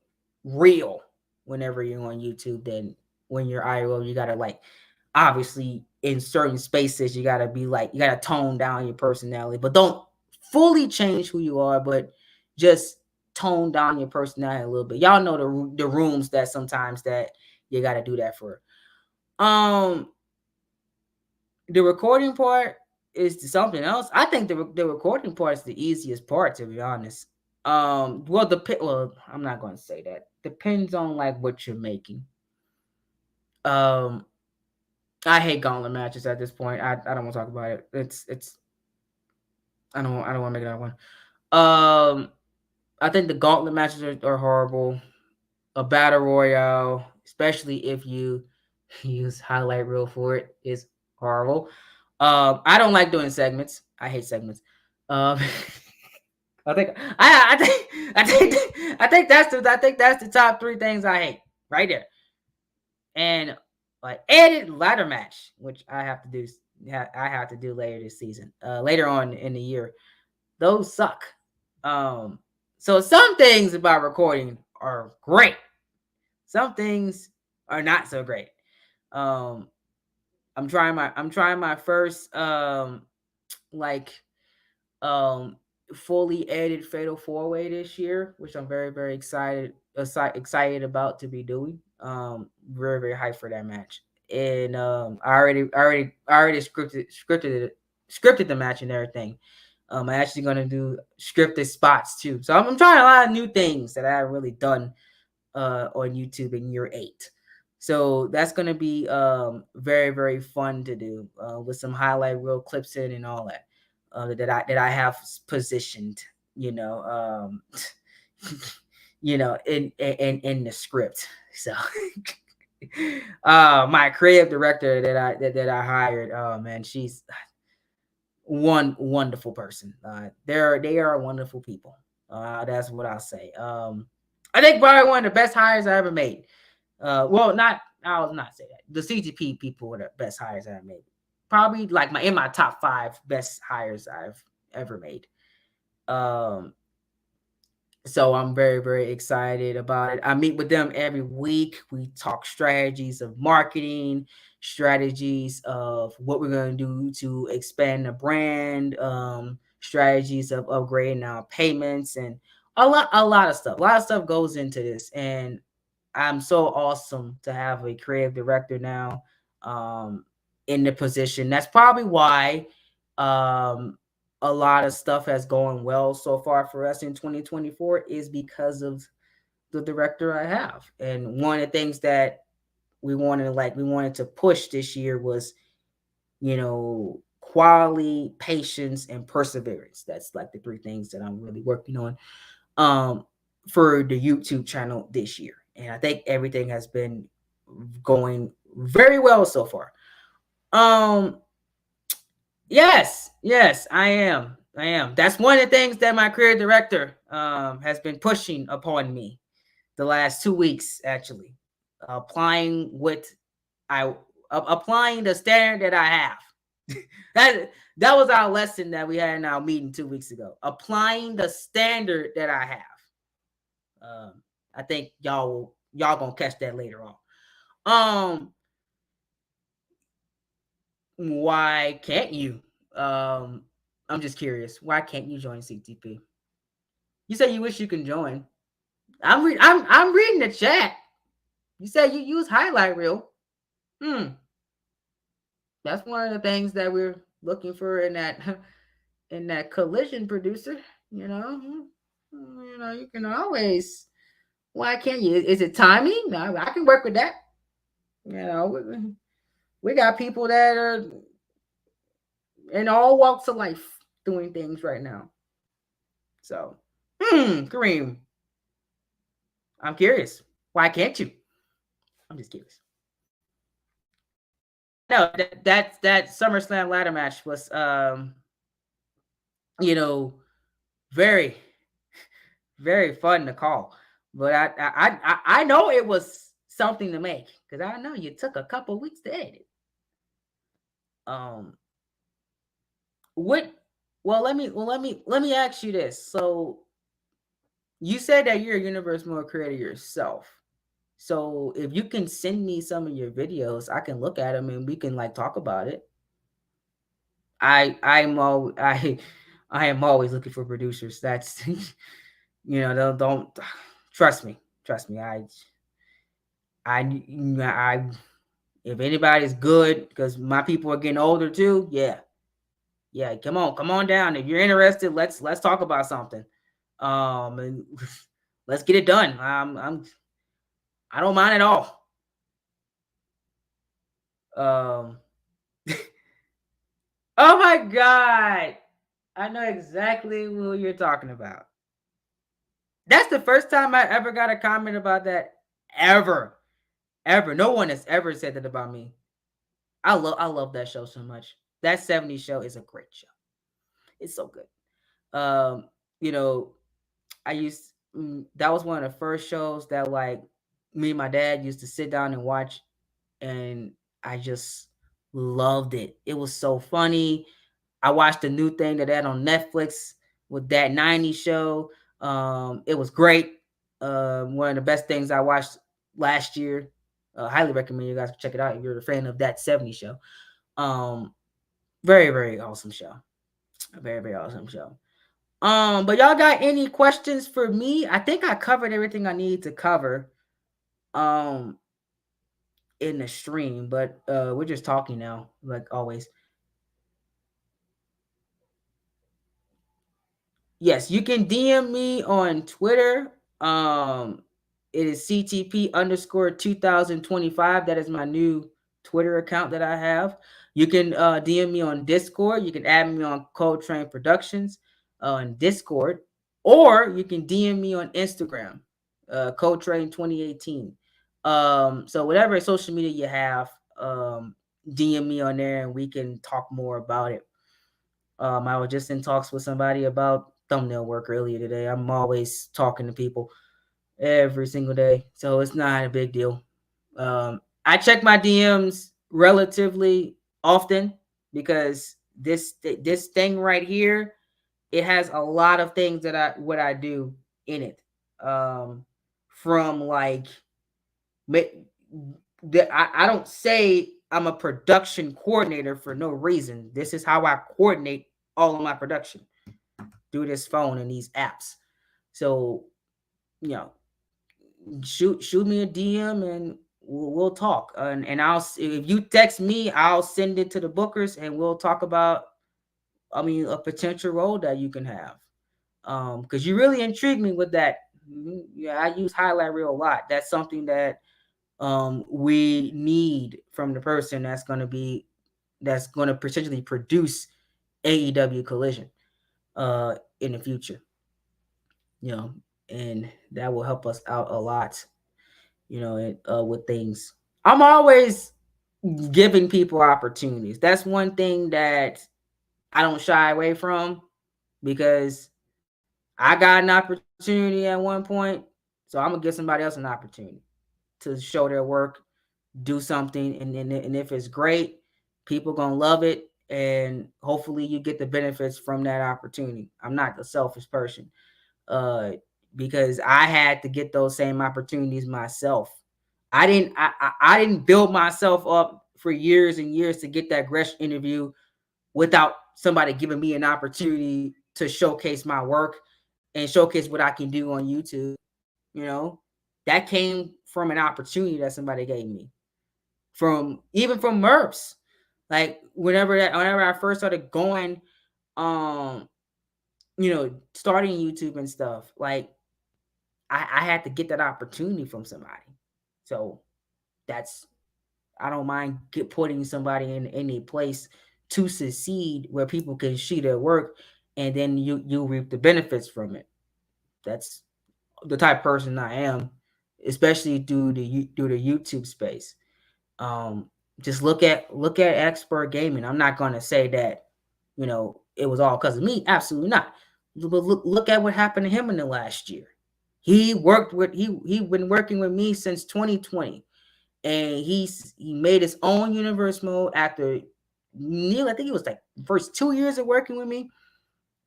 real whenever you're on YouTube than when you're IRL. You gotta, like, obviously in certain spaces you gotta be like, you gotta tone down your personality, but don't fully change who you are, but just tone down your personality a little bit. Y'all know the rooms that sometimes that you gotta do that for. The recording part is something else. I think the recording part is the easiest part, to be honest. I'm not going to say that. Depends on like what you're making. Um, I hate gauntlet matches at this point. I don't want to talk about it. It's I don't want to make another one. I think the gauntlet matches are horrible. A battle royale, especially if you use highlight reel for it, is horrible. I don't like doing segments. I hate segments. Um, I think that's the top three things I hate right there. And like edit ladder match, which I have to do. I have to do later this season. Later on in the year, those suck. So some things about recording are great. Some things are not so great. Um, I'm trying my first like um fully edited Fatal 4-Way this year, which I'm very very excited about to be doing. Very very hyped for that match, and I already scripted the match and everything. I'm actually gonna do scripted spots too, so I'm trying a lot of new things that I haven't really done on YouTube in year 8. So that's gonna be very very fun to do with some highlight reel clips in and all that that I have positioned, you know, in the script. So my creative director that I hired, oh man, she's one wonderful person. They are wonderful people. That's what I'll say. I think probably one of the best hires I ever made. Well, not I will not say that. The CTP people were the best hires I ever made. Probably like my top 5 best hires I've ever made. Um, so I'm very, very excited about it. I meet with them every week. We talk strategies of marketing, strategies of what we're going to do to expand the brand, strategies of upgrading our payments, and a lot of stuff. A lot of stuff goes into this, and I'm so awesome to have a creative director now in the position. That's probably why um, a lot of stuff has gone well so far for us in 2024 is because of the director I have. And one of the things that we wanted to push this year was, quality, patience, and perseverance. That's like the 3 things that I'm really working on um for the YouTube channel this year. And I think everything has been going very well so far. Um yes, I am. That's one of the things that my career director has been pushing upon me the last 2 weeks actually. Applying what I applying the standard that I have. that was our lesson that we had in our meeting 2 weeks ago. Applying the standard that I have. I think y'all gonna catch that later on. Um, why can't you? I'm just curious. Why can't you join CTP? You say you wish you can join. I'm reading the chat. You say you use highlight reel. That's one of the things that we're looking for in that in that collision producer. You know, you can always. Why can't you? Is it timing? No, I can work with that. We got people that are in all walks of life doing things right now. So, Kareem, I'm curious. Why can't you? I'm just curious. No, that SummerSlam ladder match was you know, very very fun to call. But I know it was something to make because I know you took a couple weeks to edit. Um, what? Well, let me ask you this. So you said that you're a universe mode creator yourself. So if you can send me some of your videos, I can look at them and we can like talk about it. I'm all I am always looking for producers. That's don't trust me. Trust me. I if anybody's good, because my people are getting older too. Yeah, yeah. Come on down. If you're interested, let's talk about something. And let's get it done. I don't mind at all. Um, oh my god, I know exactly who you're talking about. That's the first time I ever got a comment about that ever, ever. No one has ever said that about me. I love that show so much. That '70s show is a great show. It's so good. Um, you know, I used that was one of the first shows that like me and my dad used to sit down and watch, and I just loved it. It was so funny. I watched the new thing that they had on Netflix with that '90s show. It was great. One of the best things I watched last year. Highly recommend you guys check it out if you're a fan of that '70s show. Um, very very awesome show. A very very awesome show. But y'all got any questions for me? I think I covered everything I need to cover um in the stream, but we're just talking now, like always. Yes, you can DM me on Twitter. It is CTP underscore 2025. That is my new Twitter account that I have. You can DM me on Discord. You can add me on Coletrain Productions on Discord, or you can DM me on Instagram, Coletrain 2018. So whatever social media you have, DM me on there, and we can talk more about it. I was just in talks with somebody about thumbnail work earlier today. I'm always talking to people every single day, so it's not a big deal. I check my DMs relatively often because this thing right here, it has a lot of things that I do in it. From like I don't say I'm a production coordinator for no reason. This is how I coordinate all of my production through this phone and these apps. So, you know, shoot me a DM and we'll talk. And I'll if you text me, I'll send it to the bookers and we'll talk about a potential role that you can have. Because you really intrigued me with that. Yeah, I use highlight reel a lot. That's something that we need from the person that's going to potentially produce AEW Collision in the future, you know, and that will help us out a lot, with things. I'm always giving people opportunities. That's one thing that I don't shy away from because I got an opportunity at one point, so I'm gonna give somebody else an opportunity to show their work, do something, and if it's great, people gonna love it, and hopefully you get the benefits from that opportunity. I'm not a selfish person, uh, because I had to get those same opportunities myself. I didn't build myself up for years and years to get that Gresh interview without somebody giving me an opportunity to showcase my work and showcase what I can do on YouTube. You know, that came from an opportunity that somebody gave me from MERPs. Like whenever I first started going, um, starting YouTube and stuff, like I had to get that opportunity from somebody. So that's I don't mind putting somebody in any place to succeed where people can see their work, and then you reap the benefits from it. That's the type of person I am, especially through the YouTube space. Just look at expert gaming. I'm not going to say that it was all because of me. Absolutely not. But look at what happened to him in the last year. He been working with me since 2020, and he made his own universe mode after I think it was like the first 2 years of working with me.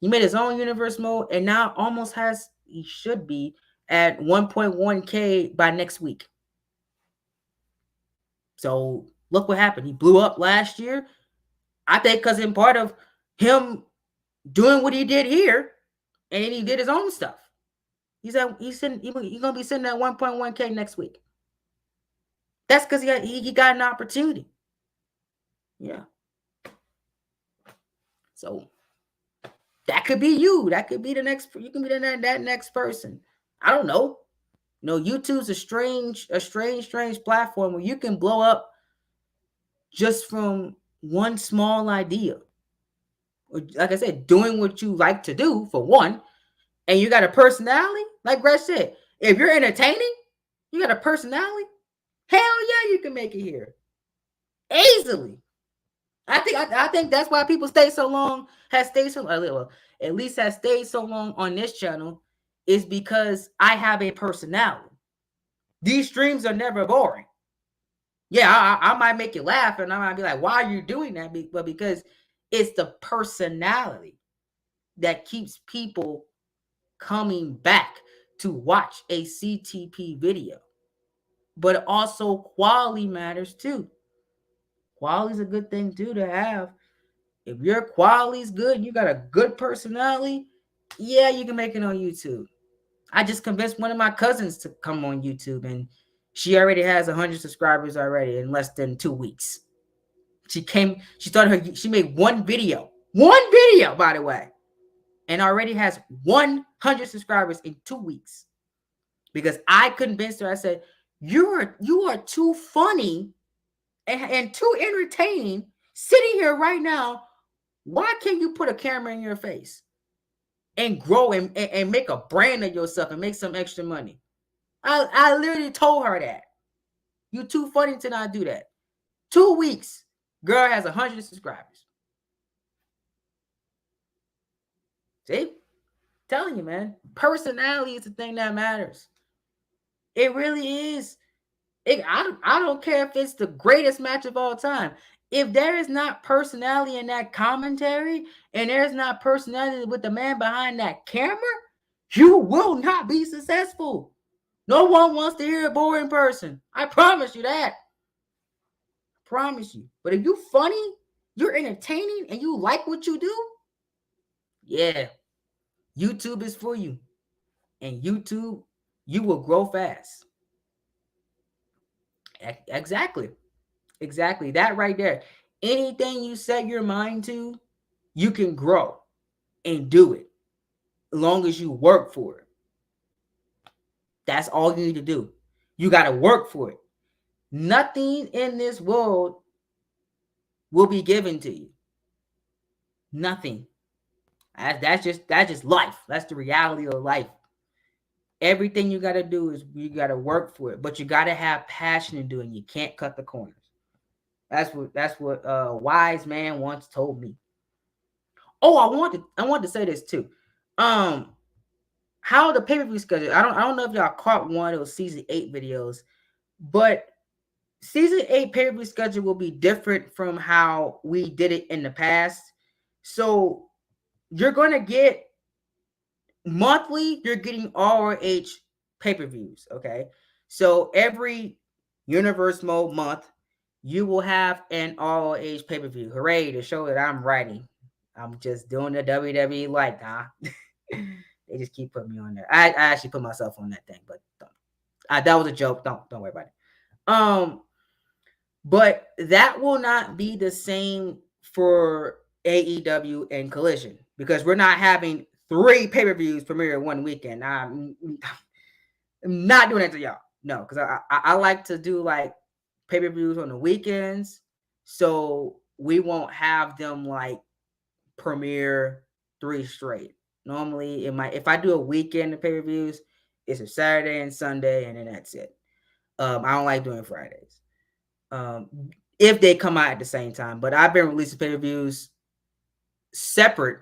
He made his own universe mode, and now he should be at 1.1K by next week. So look what happened. He blew up last year. I think because in part of him doing what he did here, and then he did his own stuff. He's gonna be sitting at 1.1K next week. That's because he got an opportunity. Yeah. So that could be you. That could be the next. You can be that next person. I don't know. YouTube's a strange platform where you can blow up just from one small idea. Like I said, doing what you like to do for one, and you got a personality. Like Greg said, if you're entertaining, you got a personality. Hell yeah, you can make it here easily. I think that's why people at least has stayed so long on this channel, is because I have a personality. These streams are never boring. Yeah, I might make you laugh, and I might be like, "Why are you doing that?" But because it's the personality that keeps people coming back to watch a CTP video. But also quality matters too. Quality is a good thing too to have. If your quality is good and you got a good personality, yeah, you can make it on YouTube. I just convinced one of my cousins to come on YouTube, and she already has 100 subscribers already in less than 2 weeks. She made one video, by the way, and already has 100 subscribers in 2 weeks. Because I convinced her, I said, you are too funny and too entertaining sitting here right now. Why can't you put a camera in your face and grow and make a brand of yourself and make some extra money? I literally told her that. You too funny to not do that. 2 weeks, girl has 100 subscribers. See? Telling you, man, personality is the thing that matters. It really is. I don't care if it's the greatest match of all time. If there is not personality in that commentary, and there's not personality with the man behind that camera, you will not be successful. No one wants to hear a boring person. I promise you that. Promise you. But if you're funny, you're entertaining, and you like what you do, yeah, YouTube is for you. And YouTube, you will grow fast. Exactly. That right there. Anything you set your mind to, you can grow and do it as long as you work for it. That's all you need to do. You got to work for it. Nothing in this world will be given to you. Nothing. That's just life. That's the reality of life. Everything you got to do is you got to work for it, but you got to have passion in doing it. You can't cut the corners. That's what a wise man once told me. Oh, I wanted to say this too. How the pay-per-view schedule. I don't know if y'all caught one of those season 8 videos, but season 8 pay-per-view schedule will be different from how we did it in the past. So you're gonna get monthly, you're getting ROH pay-per-views. Okay. So every universe mode month, you will have an ROH pay-per-view. Hooray, to show that I'm writing. I'm just doing the WWE like, huh? They just keep putting me on there. I actually put myself on that thing, but that was a joke. Don't worry about it. But that will not be the same for AEW and Collision, because we're not having 3 pay-per-views premiere one weekend. I'm not doing that to y'all. No, because I like to do like pay-per-views on the weekends. So we won't have them like premiere 3 straight. Normally, if I do a weekend of pay-per-views, it's a Saturday and Sunday, and then that's it. I don't like doing Fridays. If they come out at the same time, but I've been releasing pay-per-views separate.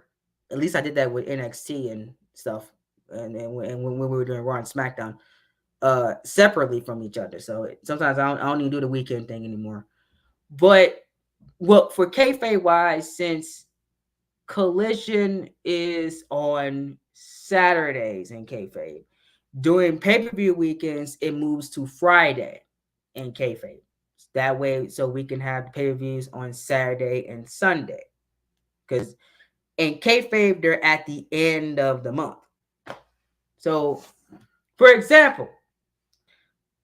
At least I did that with NXT and stuff, and when we were doing Raw and SmackDown, separately from each other. So sometimes I don't even do the weekend thing anymore. But well, for kayfabe wise, since Collision is on Saturdays in kayfabe, during pay-per-view weekends it moves to Friday in kayfabe. That way, so we can have the pay-per-views on Saturday and Sunday. Because in kayfabe, they're at the end of the month. So, for example,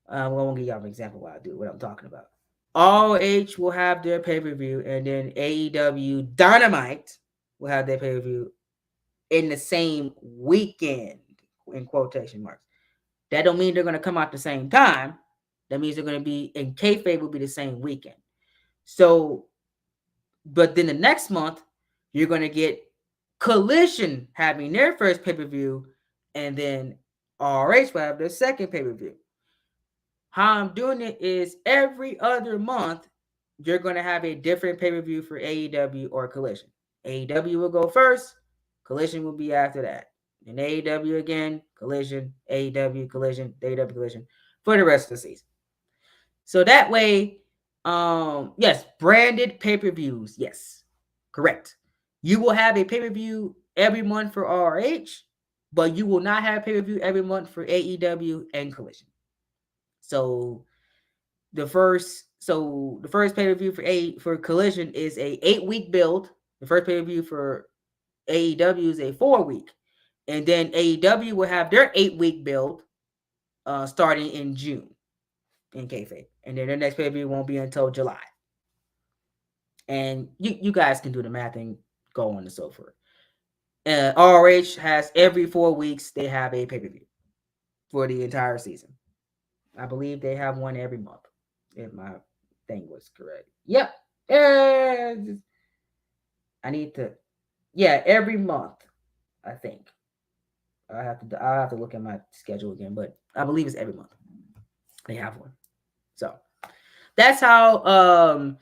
I won't give y'all an example what I'm talking about. ROH will have their pay-per-view, and then AEW Dynamite will have their pay-per-view in the same weekend, in quotation marks. That don't mean they're going to come out the same time. That means they're going to be, in kayfabe, will be the same weekend. So, but then the next month, you're going to get Collision having their first pay-per-view, and then ROH will have their second pay-per-view. How I'm doing it is every other month, you're going to have a different pay-per-view for AEW or Collision. AEW will go first. Collision will be after that. And AEW again, Collision, AEW, Collision, AEW, Collision for the rest of the season. So that way, yes, branded pay-per-views. Yes, correct. You will have a pay-per-view every month for ROH, but you will not have pay-per-view every month for AEW and Collision. So the first pay-per-view for Collision is a 8-week build. The first pay-per-view for AEW is a 4-week. And then AEW will have their 8-week build starting in June in kayfabe. And then their next pay-per-view won't be until July. And you guys can do the math and go on and so forth. ROH has every 4 weeks, they have a pay-per-view for the entire season. I believe they have one every month, if my thing was correct. Yep. I need to, every month, I think. I'll have to look at my schedule again, but I believe it's every month they have one. So that's how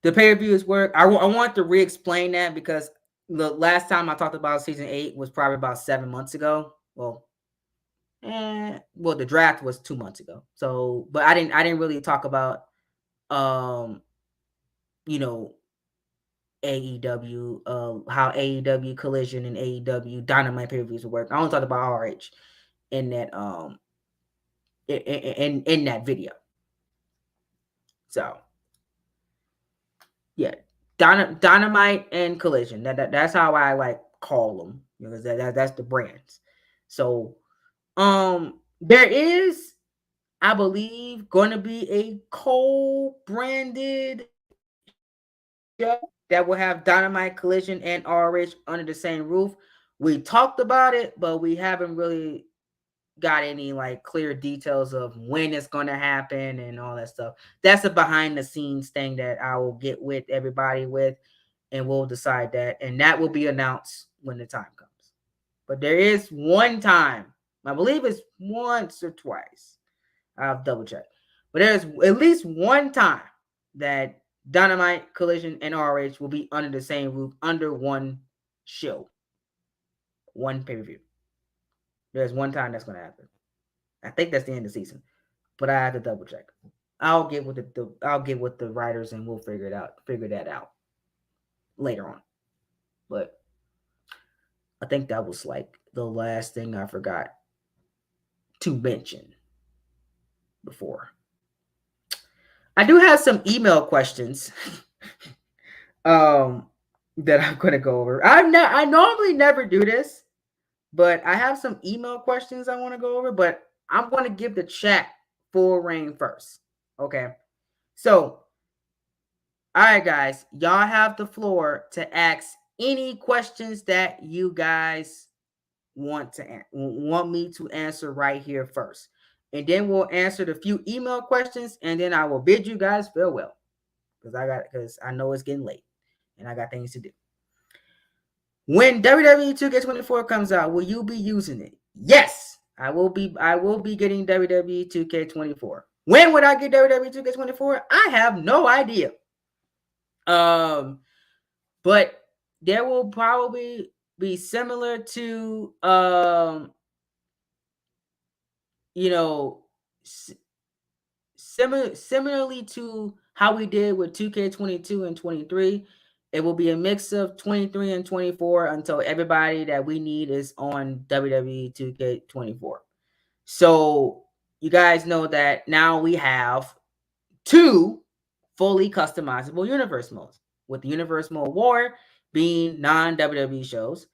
the pay-per-views work. I want to re-explain that because the last time I talked about season 8 was probably about 7 months ago. Well, the draft was 2 months ago. So, but I didn't really talk about AEW, how AEW Collision and AEW Dynamite pay-per-views work. I only talked about RH in that in that video. So yeah, Dynamite and Collision. That's how I like call them because that's the brands. So there is, I believe, going to be a co-branded show that will have Dynamite, Collision, and RH under the same roof. We talked about it, but we haven't really got any like clear details of when it's going to happen and all that stuff. That's a behind the scenes thing that I will get with everybody with, and we'll decide that, and that will be announced when the time comes. But there is one time, I believe it's once or twice, I'll double check, but there's at least one time that Dynamite, Collision, and RH will be under the same roof, under one show, one pay-per-view. There's one time that's going to happen. I think that's the end of the season, but I have to double check. I'll get with the writers and we'll figure that out later on. But I think that was like the last thing I forgot to mention before. I do have some email questions that I'm going to go over. I normally never do this, but I have some email questions I want to go over, but I'm going to give the chat full reign first. Okay. So, all right, guys, y'all have the floor to ask any questions that you guys want me to answer right here first. And then we'll answer the few email questions, and then I will bid you guys farewell. because I know it's getting late and I got things to do. When WWE 2K24 comes out, will you be using it? Yes, I will be. I will be getting WWE 2K24. When would I get WWE 2K24? I have no idea. But there will probably be similar to you know, similarly to how we did with 2K22 and 23. It will be a mix of 23 and 24 until everybody that we need is on WWE 2K24. So you guys know that now we have two fully customizable universe modes, with the universe mode war being non-WWE shows.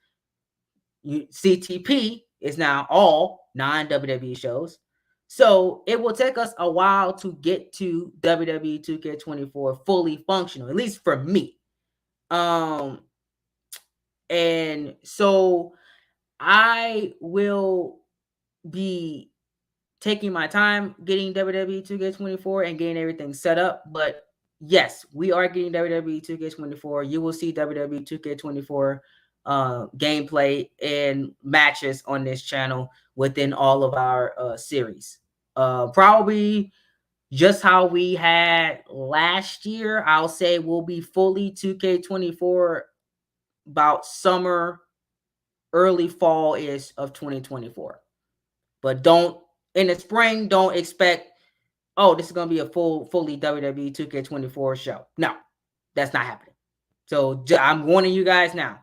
CTP is now all non-WWE shows. So it will take us a while to get to WWE 2K24 fully functional, at least for me. And so I will be taking my time getting WWE 2K24 and getting everything set up. But yes, we are getting WWE 2K24. You will see WWE 2K24 gameplay and matches on this channel within all of our series. Probably just how we had last year. I'll say we'll be fully 2K24 about summer, early fall is of 2024. But don't in the spring, don't expect, oh, this is gonna be a fully WWE 2K24 show. No, that's not happening. So I'm warning you guys now.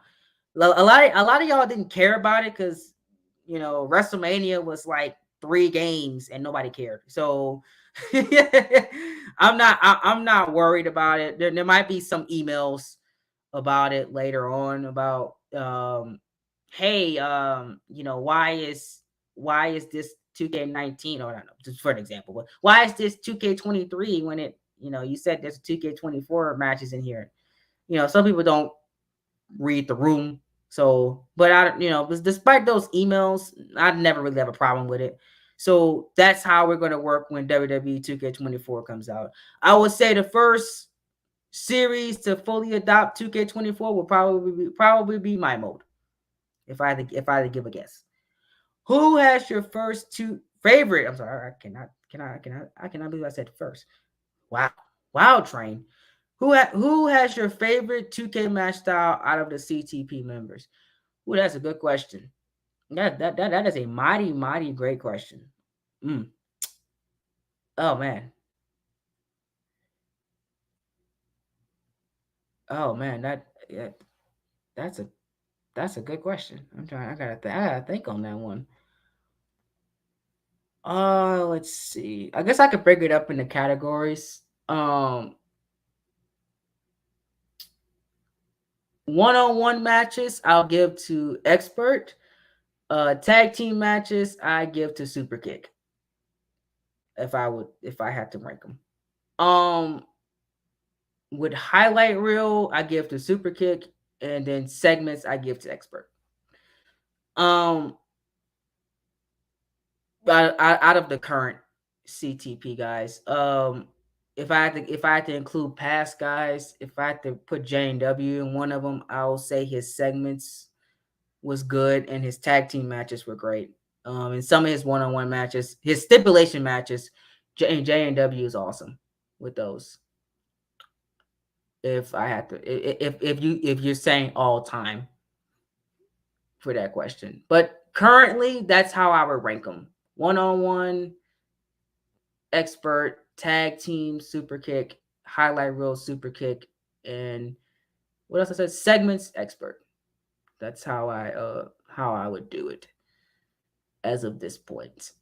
A lot of y'all didn't care about it because WrestleMania was like 3 games and nobody cared. So I'm not worried about it. There might be some emails about it later on about hey, why is this 2K19, or I don't know, just for an example, but why is this 2K23 when you said there's 2K24 matches in here? Some people don't read the room. So, but despite those emails, I never really have a problem with it. So that's how we're going to work when WWE 2K24 comes out. I would say the first series to fully adopt 2K24 will probably be mymode. If I had to give a guess. Who has your first two favorite? I'm sorry, I cannot believe I said first. Wow, Train. Who has your favorite 2K match style out of the CTP members? Ooh, that's a good question. That is a mighty great question. Oh man. Oh man, that's a good question. I gotta think on that one. Let's see. I guess I could break it up into categories. One-on-one matches I'll give to expert. Tag team matches I give to super kick. If I had to rank them. With highlight reel I give to super kick, and then segments I give to expert. Out of the current CTP guys, if I had to include past guys, if I had to put JW in one of them, I'll say his segments was good and his tag team matches were great. And some of his one-on-one matches, his stipulation matches, J&W is awesome with those. If I had to, if you're saying all time for that question, but currently that's how I would rank them: one-on-one, expert, tag team, super kick, highlight reel, super kick, and what else I said? Segments, expert. That's how I would do it as of this point.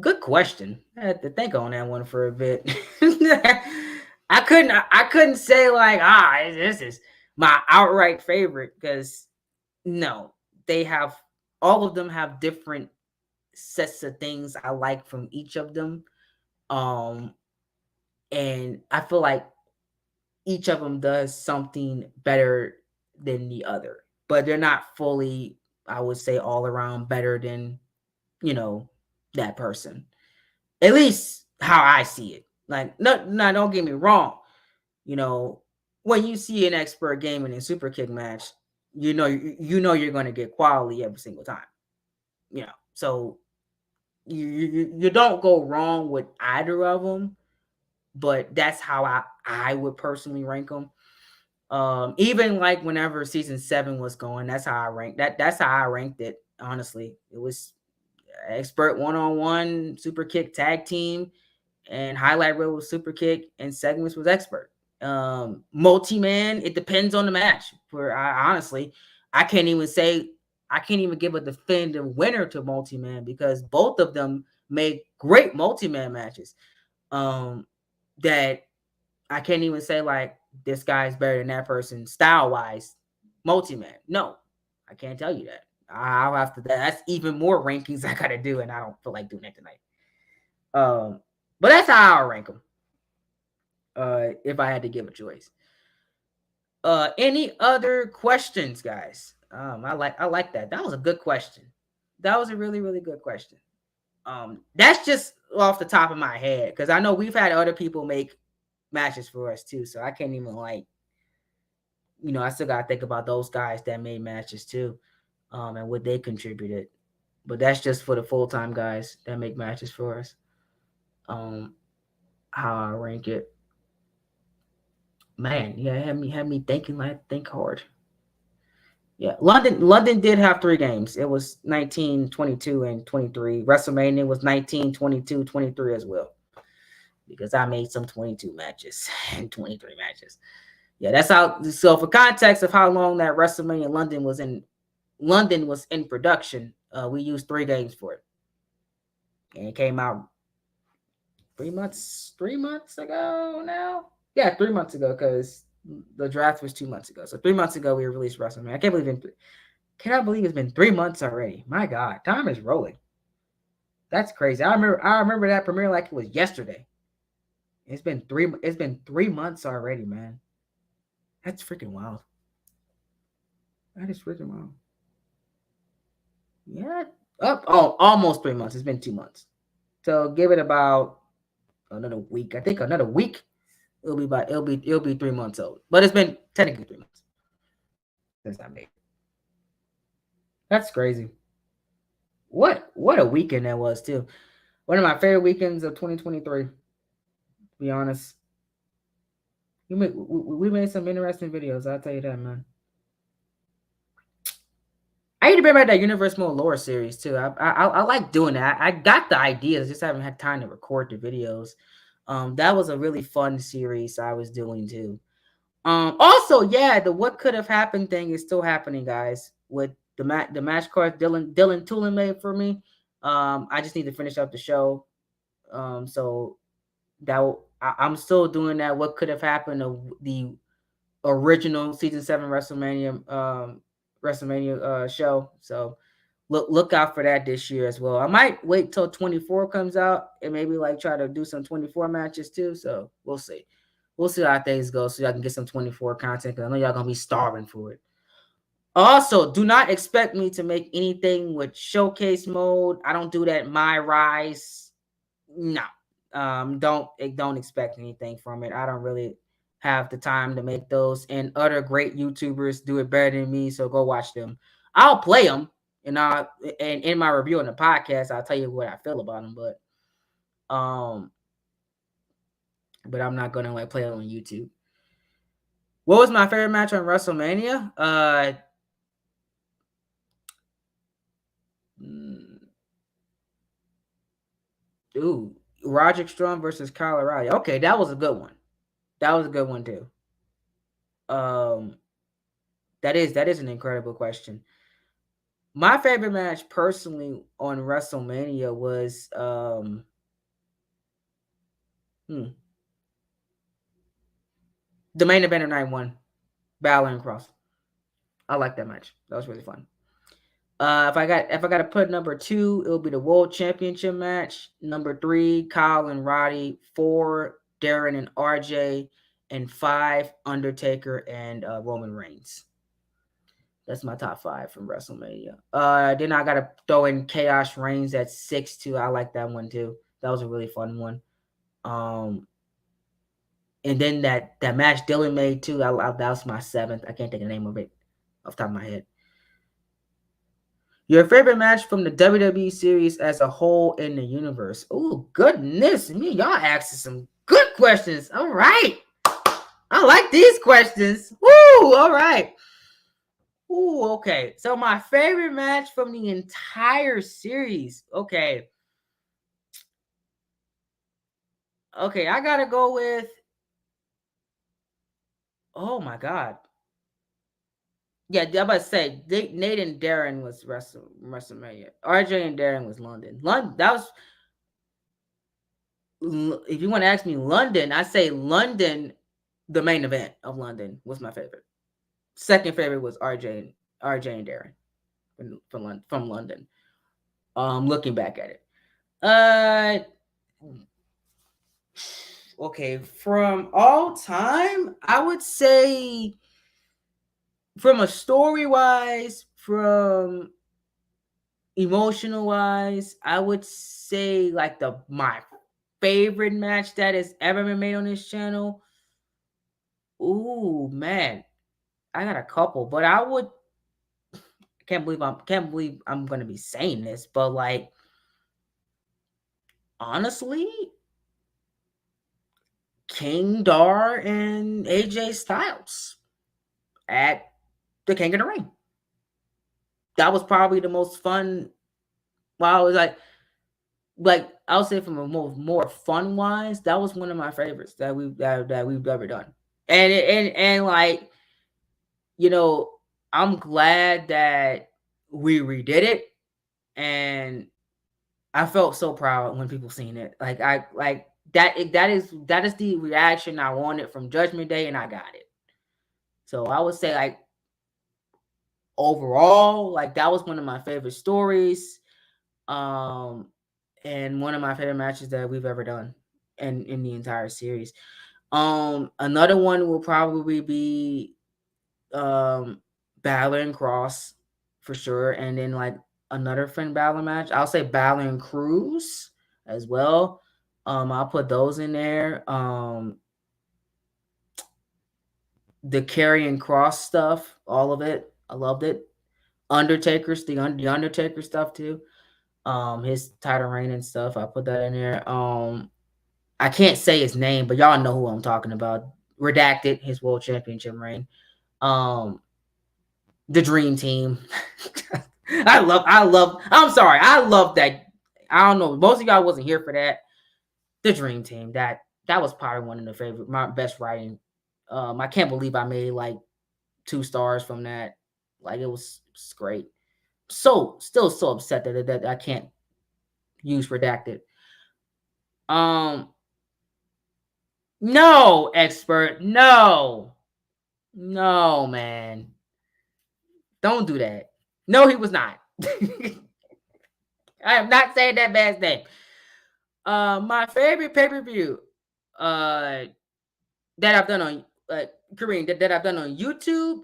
Good question. I had to think on that one for a bit. I couldn't say like, this is my outright favorite, because no, all of them have different sets of things I like from each of them. And I feel like each of them does something better than the other, but they're not fully, I would say, all around better than, that person. At least how I see it. Like, no, don't get me wrong. You know, when you see an expert gaming and super kick match, you know you're going to get quality every single time. So you don't go wrong with either of them, but that's how I would personally rank them. Even like whenever season 7 was going, that's how I ranked that's how I ranked it. Honestly, it was expert one-on-one, super kick tag team, and highlight reel was super kick, and segments was expert. Multi-man, it depends on the match. For I honestly, I can't even say I can't even give a definitive winner to multi-man because both of them made great multi-man matches. That I can't even say like this guy's better than that person style wise, multi-man. No, I can't tell you that. I'll have to. That's even more rankings I gotta do, and I don't feel like doing that tonight. But that's how I'll rank them. If I had to give a choice. Any other questions, guys? I like that. That was a good question. That was a really, really good question. That's just off the top of my head because I know we've had other people make matches for us too, so I can't even I still gotta think about those guys that made matches too, and what they contributed. But that's just for the full-time guys that make matches for us. Um, how I rank it. Man, yeah, had me thinking like think hard. Yeah, London did have 3 games. It was 19, 22, and 23. WrestleMania was 19, 22, 23 as well. Because I made some 22 matches and 23 matches. Yeah, that's how. So for context of how long that WrestleMania London was in production, we used 3 games for it, and it came out 3 months ago now. Yeah, 3 months ago because the draft was 2 months ago. So 3 months ago we released WrestleMania. Cannot believe it's been 3 months already. My God, time is rolling. That's crazy. I remember that premiere like it was yesterday. It's been 3 months already, man. That's freaking wild. That is freaking wild. Yeah. Almost 3 months. It's been 2 months. So give it about another week. I think another week. It'll be 3 months old. But it's been technically 3 months since I made it. That's crazy. What a weekend that was too. One of my favorite weekends of 2023. To be honest, we made some interesting videos. I'll tell you that, man. I need to bring back that Universe Mode lore series too. I like doing that. I got the ideas, just haven't had time to record the videos. That was a really fun series I was doing too. Also, yeah, the what could have happened thing is still happening, guys. With the match cards Dylan Tulin made for me. I just need to finish up the show. So I'm still doing that. What could have happened? The original season 7 WrestleMania show. So look out for that this year as well. I might wait till 24 comes out and maybe like try to do some 24 matches too. So we'll see. We'll see how things go so y'all can get some 24 content because I know y'all gonna be starving for it. Also, do not expect me to make anything with showcase mode. I don't do that. My Rise. No. Don't expect anything from it. I don't really have the time to make those. And other great YouTubers do it better than me, so go watch them. I'll play them, and in my review on the podcast, I'll tell you what I feel about them. But I'm not gonna like play it on YouTube. What was my favorite match on WrestleMania? Ooh, Roderick Strong versus Kyle O'Reilly. Okay, that was a good one. That was a good one too. Um, that is an incredible question. My favorite match personally on WrestleMania was the main event of night 1, Balor and Cross. I like that match. That was really fun. If I got to put number 2, it'll be the World Championship match. Number 3, Kyle and Roddy. 4, Darren and RJ, and 5, Undertaker and Roman Reigns. That's my top 5 from WrestleMania. Then I gotta throw in Chaos Reigns at 6 too. I like that one too. That was a really fun one. And then that match Dylan made too. That was my seventh. I can't think of the name of it off the top of my head. Your favorite match from the WWE series as a whole in the universe? Oh, goodness me. Y'all asking some good questions. All right. I like these questions. Woo, all right. Ooh, okay. So my favorite match from the entire series. Okay. Okay, I gotta go with. Oh my God. Yeah, I'm about to say Nate and Darren was WrestleMania. RJ and Darren was London. London. That was. If you want to ask me London, I say London. The main event of London was my favorite. Second favorite was RJ and Darren from London. Looking back at it. Okay, from all time, I would say from a story wise, from emotional wise, I would say like my favorite match that has ever been made on this channel. Ooh, man. I got a couple, but I would can't believe I'm gonna be saying this, but like honestly, King Dar and AJ Styles at the King of the Ring. That was probably the most fun. Well, I was like I would say from a more fun wise, that was one of my favorites that we've ever done. And like you know, I'm glad that we redid it, and I felt so proud when people seen it. Like I like that is the reaction I wanted from Judgment Day, and I got it. So I would say like overall, like that was one of my favorite stories, um, and one of my favorite matches that we've ever done in the entire series. Another one will probably be um Balor and Cross for sure, and then like another Finn Balor match. I'll say Balor and Cruz as well. I'll put those in there. The Karrion Cross stuff, all of it, I loved it. The Undertaker stuff too. His title reign and stuff. I put that in there. I can't say his name, but y'all know who I'm talking about. Redacted his world championship reign. Um, the Dream Team. I'm sorry. I love that. I don't know. Most of y'all wasn't here for that. The Dream Team. That was probably one of the favorite, my best writing. I can't believe I made like 2 stars from that. Like it's great. So still so upset that I can't use redacted. Um, no, expert. No. No, man. Don't do that. No, he was not. I am not saying that man's name. My favorite pay-per-view uh that I've done on Kareem, that I've done on YouTube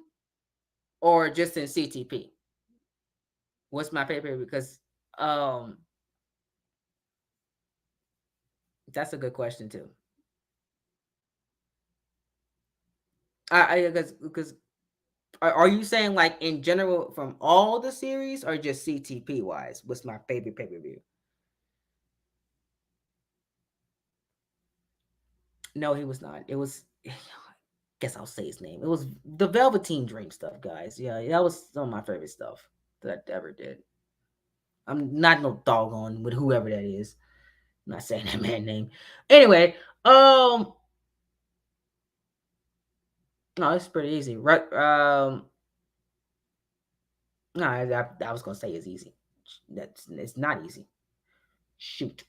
or just in CTP. What's my favorite? Because um that's a good question too. I because are you saying like in general from all the series or just CTP wise? What's my favorite pay-per-view? No, he was not. It was guess I'll say his name. It was the Velveteen Dream stuff, guys. Yeah, that was some of my favorite stuff that I ever did. I'm not no doggone with whoever that is. I'm not saying that man name. Anyway, no, it's pretty easy. Right? No, I was gonna say it's easy. It's not easy. Shoot.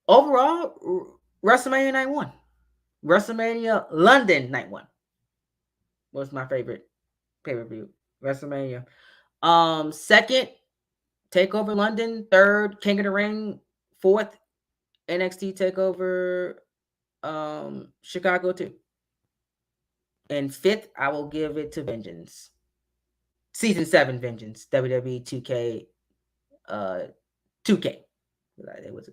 Overall, WrestleMania Night One, WrestleMania London Night One was my favorite pay per view. WrestleMania. Second, Takeover London. Third, King of the Ring. Fourth, NXT Takeover Chicago 2. And fifth, I will give it to Vengeance. Season 7 Vengeance. WWE 2K 2K. It was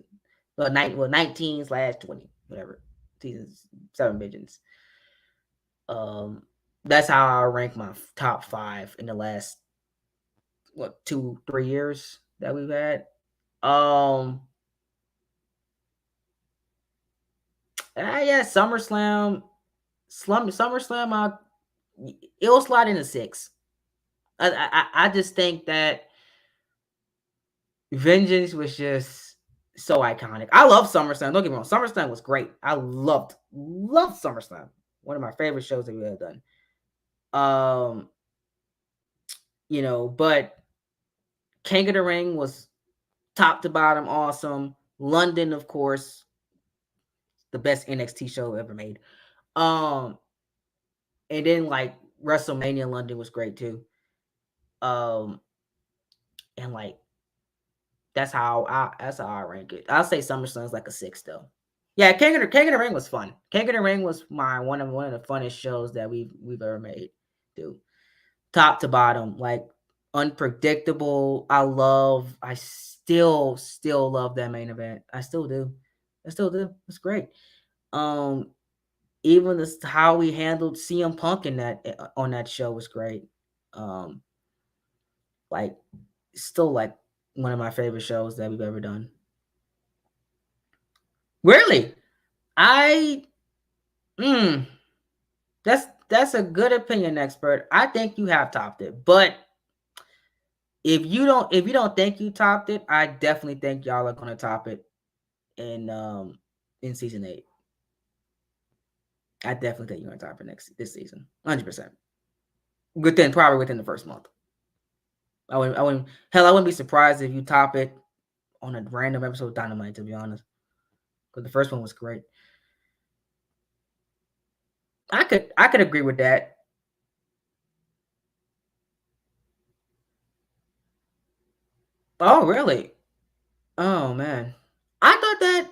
19/20, whatever. seasons, 7 pigeons. That's how I rank my top 5 in the last 2-3 years that we've had. Yeah, SummerSlam, it'll slide into 6. I just think that Vengeance was just so iconic. I love SummerSlam. Don't get me wrong. SummerSlam was great. I loved SummerSlam. One of my favorite shows that we have done. But King of the Ring was top to bottom awesome. London, of course, the best NXT show ever made. And then like WrestleMania London was great too. And like that's how I rank it. I'll say SummerSlam's like a 6 though. Yeah, King of the Ring was fun. King of the Ring was one of the funnest shows that we've ever made, dude. Top to bottom, like unpredictable. I still love that main event. I still do. It's great. Even this how we handled CM Punk in that on that show was great. Like still like one of my favorite shows that we've ever done. Really? I that's a good opinion, expert. I think you have topped it. But if you don't think you topped it, I definitely think y'all are gonna top it in season 8. I definitely think you're gonna top it this season. 100%. Probably within the first month. I wouldn't be surprised if you top it on a random episode of Dynamite, to be honest. Because the first one was great. I could agree with that. Oh, really? Oh man. I thought that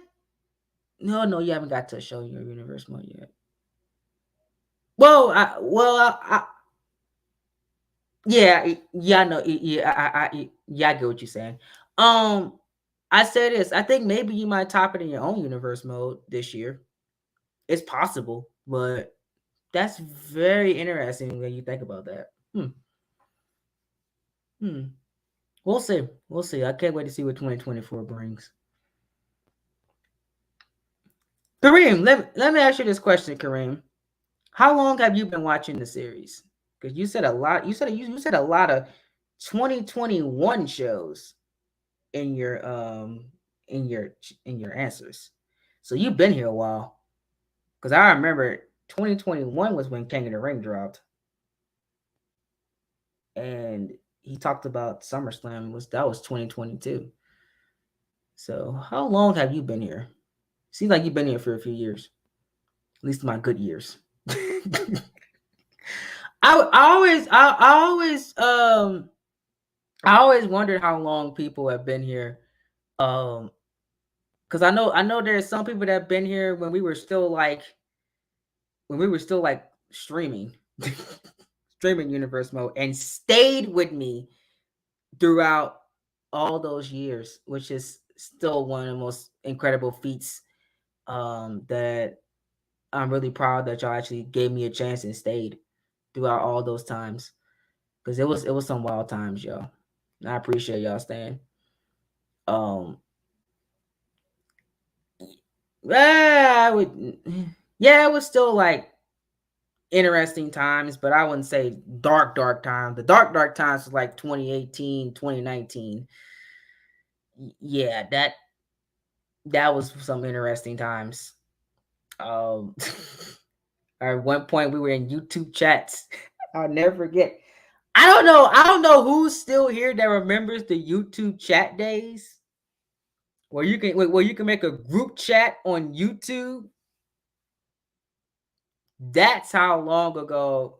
no, you haven't got to show your universe mode yet. Well, yeah, no, I get what you're saying. I say this. I think maybe you might top it in your own universe mode this year. It's possible, but that's very interesting when you think about that. We'll see. We'll see. I can't wait to see what 2024 brings. Kareem, let me ask you this question, Kareem. How long have you been watching the series? Because you said a lot. You said a lot of 2021 shows in your answers. So you've been here a while. Because I remember 2021 was when King of the Ring dropped, and he talked about SummerSlam that was 2022. So how long have you been here? Seems like you've been here for a few years, at least my good years. I always wondered how long people have been here. Because I know there's some people that have been here when we were still like streaming streaming universe mode and stayed with me throughout all those years, which is still one of the most incredible feats that I'm really proud that y'all actually gave me a chance and stayed throughout all those times, because it was some wild times, y'all. And I appreciate y'all staying. It was still like interesting times, but I wouldn't say dark times. The dark times was like 2018, 2019. Yeah, that was some interesting times. At one point we were in YouTube chats. I'll never forget. I don't know who's still here that remembers the YouTube chat days where you can make a group chat on YouTube. That's how long ago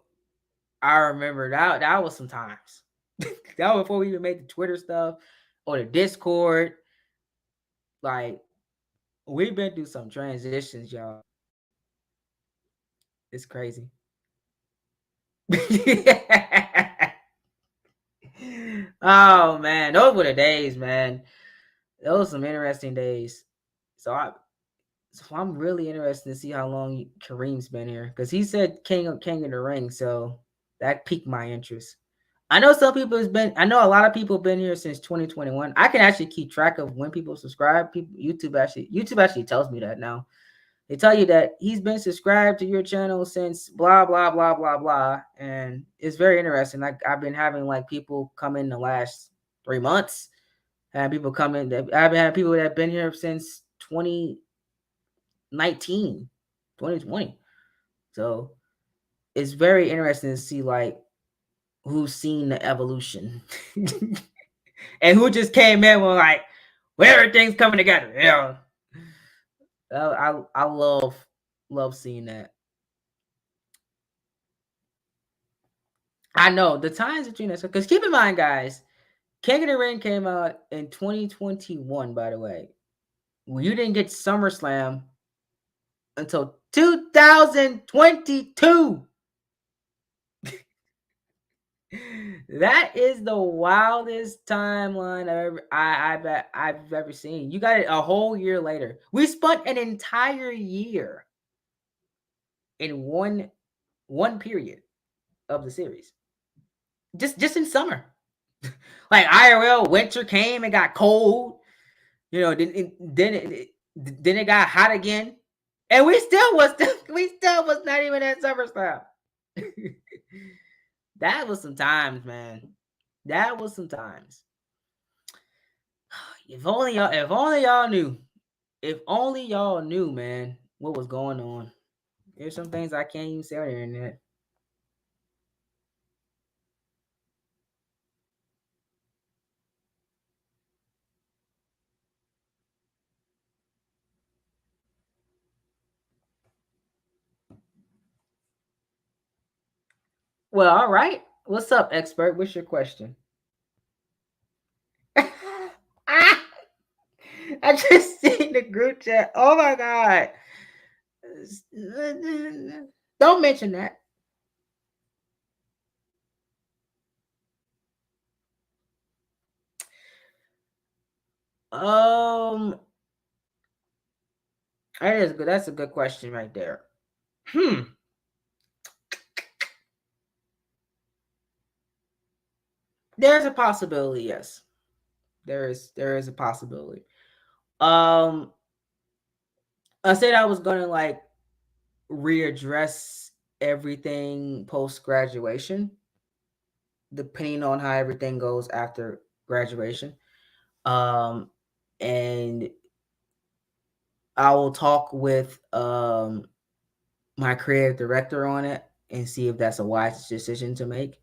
I remember that. That was some times. That was before we even made the Twitter stuff or the Discord. Like, we've been through some transitions, y'all. It's crazy. Oh man, those were the days, man. Those were some interesting days. So So I'm really interested to see how long Kareem's been here because he said King of the Ring, so that piqued my interest. I know some people has been. I know a lot of people have been here since 2021. I can actually keep track of when people subscribe. YouTube actually tells me that now. They tell you that he's been subscribed to your channel since blah blah blah blah blah, and it's very interesting. Like I've been having like people come in the last 3 months, and people come in. I've been having people that have been here since 2019, 2020. So it's very interesting to see like who's seen the evolution and who just came in with like, well, everything's coming together. Yeah, I love seeing that. I know the times between us because keep in mind, guys, King of the Ring came out in 2021. By the way, you didn't get SummerSlam until 2022. That is the wildest timeline I've ever seen. You got it a whole year later. We spent an entire year in one period of the series. Just in summer. Like IRL, winter came and got cold. You know, then it got hot again, and we still was not even at SummerSlam. That was some times, man. That was some times. If only y'all knew. If only y'all knew, man, what was going on. There's some things I can't even say on the internet. Well, all right. What's up, expert? What's your question? I just seen the group chat. Oh my god. Don't mention that. Um, that is good. That's a good question right there. There's a possibility, yes. There is a possibility. Um, I said I was gonna like readdress everything post graduation, depending on how everything goes after graduation. Um, and I will talk with my creative director on it and see if that's a wise decision to make.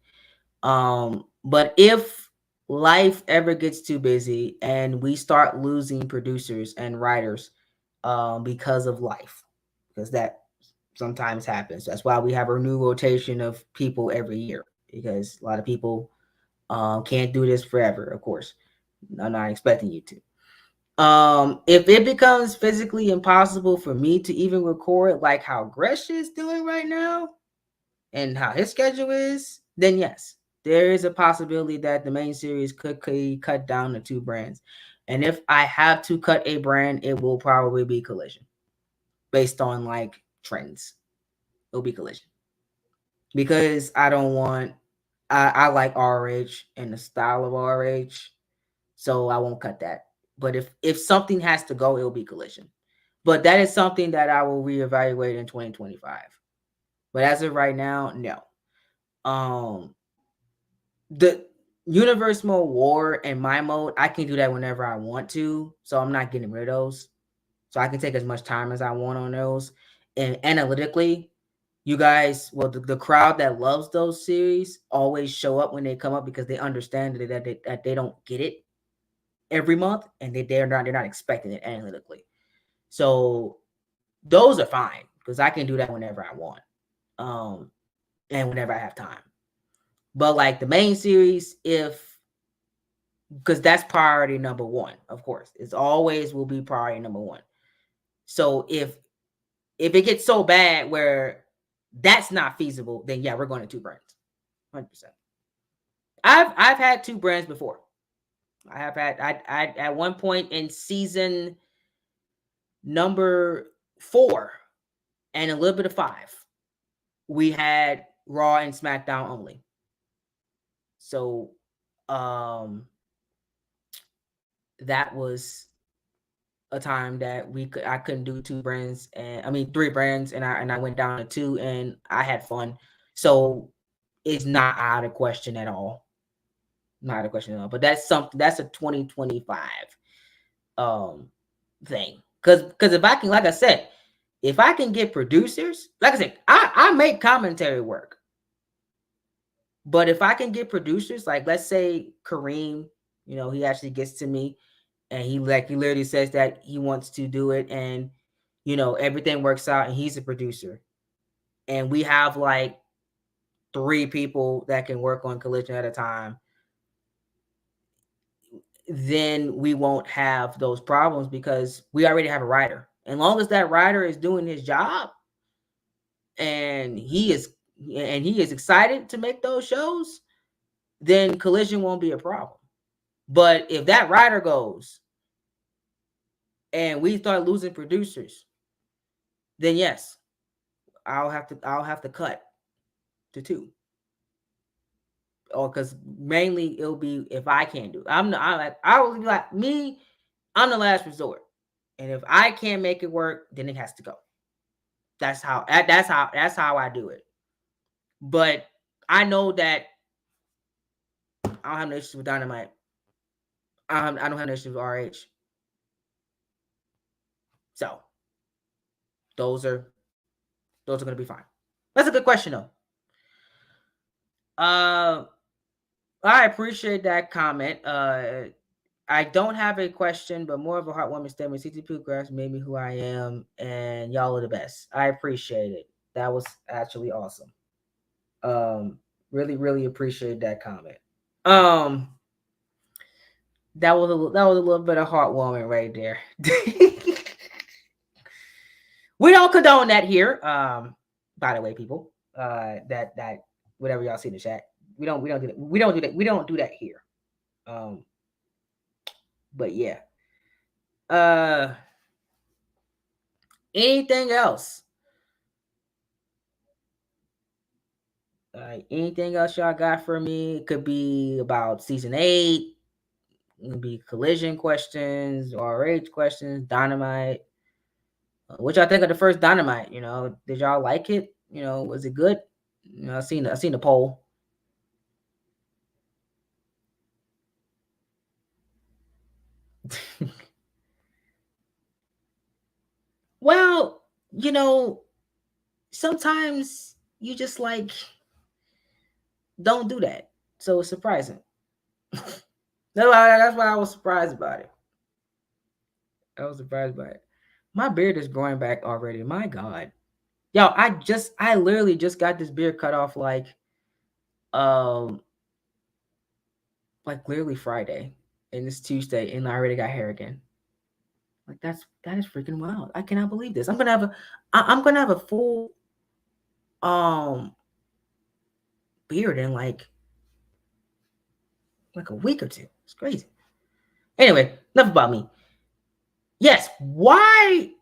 But if life ever gets too busy and we start losing producers and writers because of life, because that sometimes happens. That's why we have a new rotation of people every year because a lot of people can't do this forever, of course. I'm not expecting you to. If it becomes physically impossible for me to even record like how Gresh is doing right now and how his schedule is, then yes, there is a possibility that the main series could cut down to 2 brands. And if I have to cut a brand, it will probably be Collision based on like trends. It'll be Collision because I don't want, I like RH and the style of RH, so I won't cut that. But if something has to go, it'll be Collision. But that is something that I will reevaluate in 2025. But as of right now, no. The universe mode war and mymode, I can do that whenever I want to. So I'm not getting rid of those. So I can take as much time as I want on those. And analytically, you guys, well, the crowd that loves those series always show up when they come up because they understand that they don't get it every month and they're not expecting it analytically. So those are fine because I can do that whenever I want. And whenever I have time. But like the main series, because that's priority number one, of course. It's always will be priority number one. So if it gets so bad where that's not feasible, then yeah, we're going to 2 brands. 100%. I've had 2 brands before. I at one point in season number 4 and a little bit of 5, we had Raw and SmackDown only. So that was a time that I couldn't do 2 brands, and I mean 3 brands, and I went down to 2, and I had fun. So it's not out of question at all. Not out of question at all. But that's a 2025 thing. Cause if I can, like I said, if I can get producers, like I said, I make commentary work. But if I can get producers, like let's say Kareem, he actually gets to me and he literally says that he wants to do it, and everything works out and he's a producer. And we have like 3 people that can work on Collision at a time, then we won't have those problems because we already have a writer. As long as that writer is doing his job and he is excited to make those shows, then Collision won't be a problem. But if that writer goes and we start losing producers, then yes, I'll have to cut to 2. Or because mainly it'll be if I can't do it. I will be like me, I'm the last resort. And if I can't make it work, then it has to go. That's how I do it. But I know that I don't have no issues with Dynamite. I don't have no issues with RH. So those are gonna be fine. That's a good question though. I appreciate that comment. I don't have a question, but more of a heartwarming statement. CTP graphs made me who I am, and y'all are the best. I appreciate it. That was actually awesome. Really, really appreciate that comment. That was a little bit of heartwarming right there. We don't condone that here. By the way, people, that whatever y'all see in the chat, we don't do that. We don't do that here. But yeah. Anything else? Anything else y'all got for me? It could be about season 8. It could be Collision questions, RH questions, Dynamite. What y'all think of the first Dynamite? Did y'all like it? Was it good? I seen the poll. Well, sometimes you just like don't do that. So it's surprising. That's why I was surprised about it. I was surprised by it. My beard is growing back already. My God. Yo, I literally just got this beard cut off like literally Friday. And it's Tuesday and I already got hair again. Like that is freaking wild. I cannot believe this. I'm gonna have a full beard in like a week or 2. It's crazy. Anyway, enough about me. Yes, why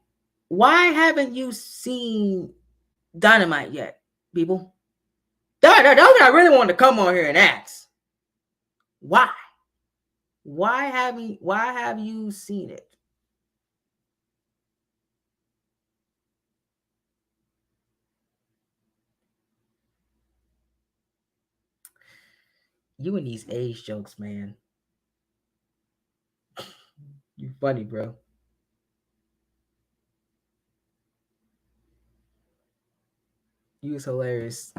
haven't you seen Dynamite yet, people? That's what I really wanted to come on here and ask. Why? Why have you seen it? You and these age jokes, man. You funny, bro. You was hilarious.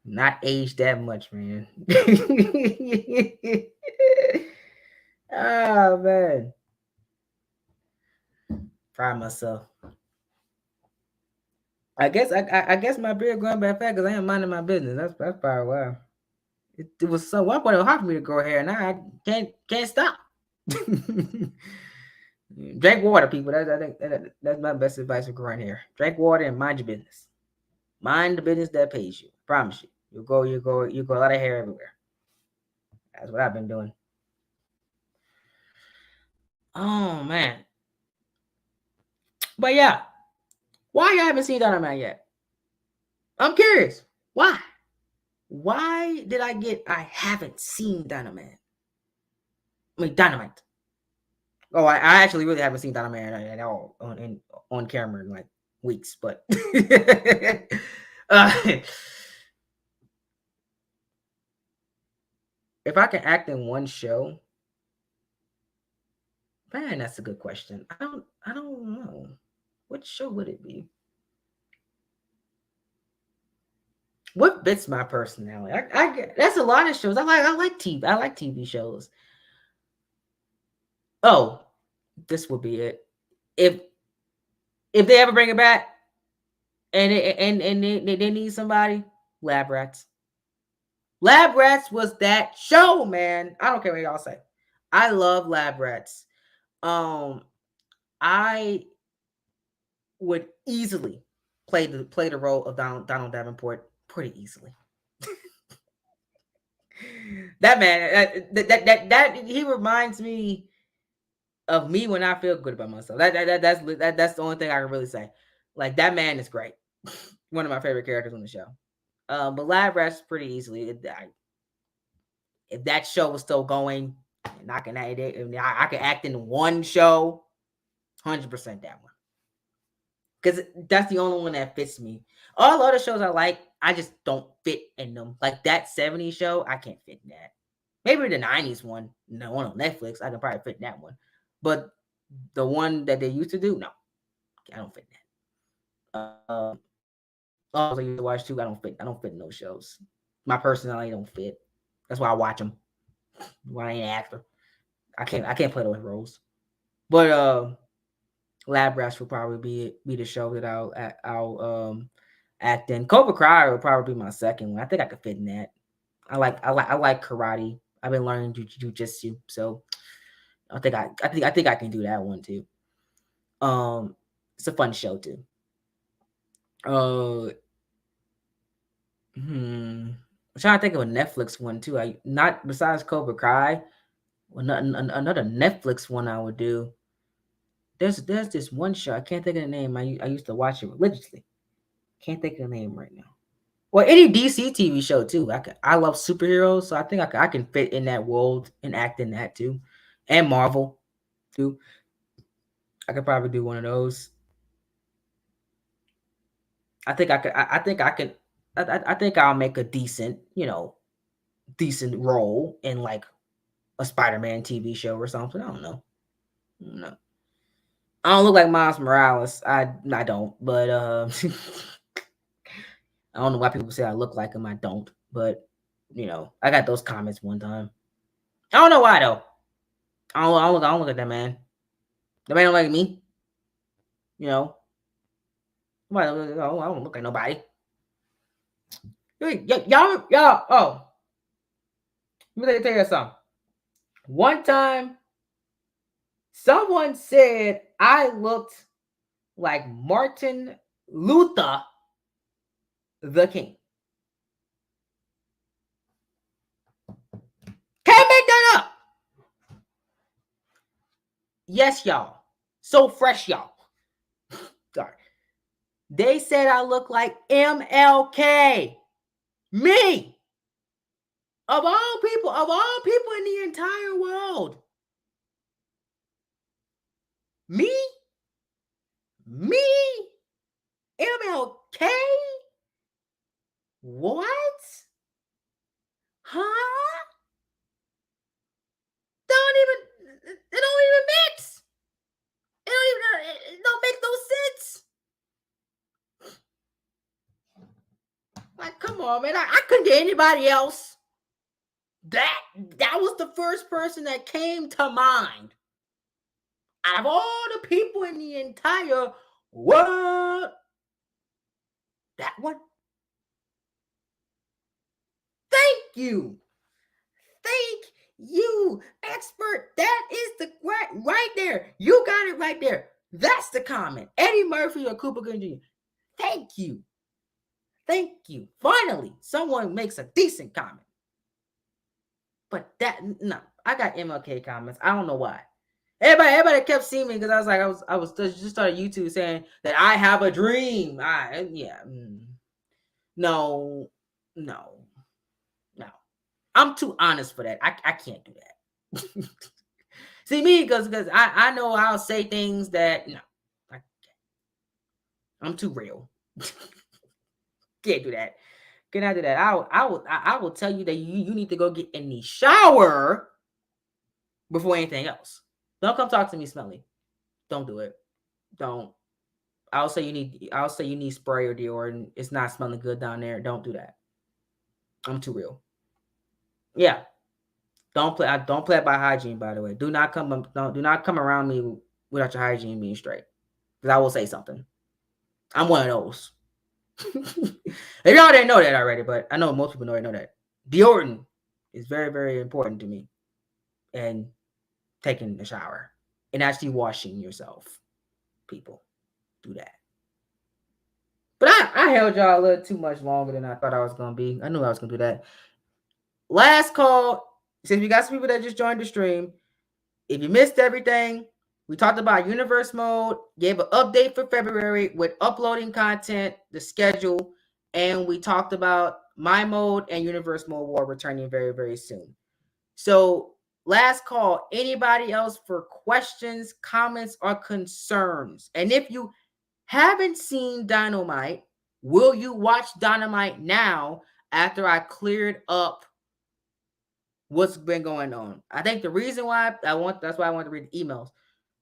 Not aged that much, man. Oh man. Proud of myself. I guess my beard growing back fast because I ain't minding my business. That's probably why. It was so one point it was hard for me to grow hair, and now I can't stop. Drink water, people. I think that's my best advice for growing hair. Drink water and mind your business. Mind the business that pays you. I promise you. You grow a lot of hair everywhere. That's what I've been doing. Oh man. But yeah, why I haven't seen Dynamite yet? I'm curious. Why? Why did I get? I haven't seen Dynamite. I mean Dynamite. Oh, I actually really haven't seen Dynamite at all on camera in like weeks. But uh, if I can act in one show, man, that's a good question. I don't know. What show would it be? What fits my personality? That's a lot of shows. I like TV. I like TV shows. Oh, this would be it. If they ever bring it back and they need somebody, Lab Rats. Lab Rats was that show, man. I don't care what y'all say. I love Lab Rats. Um, I would easily play the role of Donald Davenport pretty easily. That man, that he reminds me of me when I feel good about myself. That's the only thing I can really say. Like that man is great. One of my favorite characters on the show. But Lab Rats pretty easily. If that show was still going, and I can act it, I can act in one show, 100% that one. Because that's the only one that fits me. All other shows I like, I just don't fit in them. Like that 70s show, I can't fit in that. Maybe the 90s one, the one on Netflix, I can probably fit in that one. But the one that they used to do, no, I don't fit in that. Also used to watch too, I don't fit in those shows. My personality don't fit. That's why I watch them. Why I ain't an actor. I can't play those roles. But Lab Rats will probably be the show that I'll act in. Cobra Kai will probably be my second one. I think I could fit in that. I like karate. I've been learning jujitsu, so I think I can do that one too. It's a fun show too. Uh, I'm trying to think of a Netflix one too. I not besides Cobra Kai. Another Netflix one I would do. There's this one show. I can't think of the name. I used to watch it religiously. Can't think of the name right now. Or any DC TV show too. I love superheroes, so I think I can fit in that world and act in that too, and Marvel too. I could probably do one of those. I think I could. I think I can. I think I'll make a decent role in like a Spider-Man TV show or something. I don't know. No, I don't look like Miles Morales. I don't. But I don't know why people say I look like him. I don't. But I got those comments one time. I don't know why though. I don't look at that man. The man don't like me. You know. I don't look like nobody. Y'all. Oh, let me tell you something. One time, someone said I looked like Martin Luther the King. Can't make that up. Yes, y'all. So fresh, y'all. Sorry. They said I look like MLK. Me. Of all people in the entire world. Me? MLK? What? Huh? It don't even mix. It don't make no sense. Like, come on, man. I couldn't get anybody else. That was the first person that came to mind. Out of all the people in the entire world, that one. Thank you. Thank you, expert. That is the right there. You got it right there. That's the comment. Eddie Murphy or Cooper Gooding Jr. Thank you. Thank you. Finally, someone makes a decent comment. But no, I got MLK comments. I don't know why. Everybody kept seeing me because I was like, I was just started YouTube saying that I have a dream. No, no, no. I'm too honest for that. I can't do that. See me because I know I'll say things that no, I'm too real. Can't do that. Cannot do that. I will tell you that you need to go get in the shower before anything else. Don't come talk to me smelly. Don't do it. Don't. I'll say you need spray or deodorant. It's not smelling good down there. Don't do that. I'm too real. Yeah. Don't play by hygiene, by the way. Do not come around me without your hygiene being straight. Because I will say something. I'm one of those. If y'all didn't know that already, but I know most people already know that. Deodorant is very, very important to me. And taking a shower. And actually washing yourself. People. Do that. But I held y'all a little too much longer than I thought I was going to be. I knew I was going to do that. Last call. Since we got some people that just joined the stream. If you missed everything, we talked about Universe Mode, gave an update for February with uploading content, the schedule, and we talked about mymode and Universe Mode War returning very, very soon. So last call, anybody else for questions, comments, or concerns? And if you haven't seen Dynamite, will you watch Dynamite now after I cleared up what's been going on? I think the reason why that's why I want to read the emails.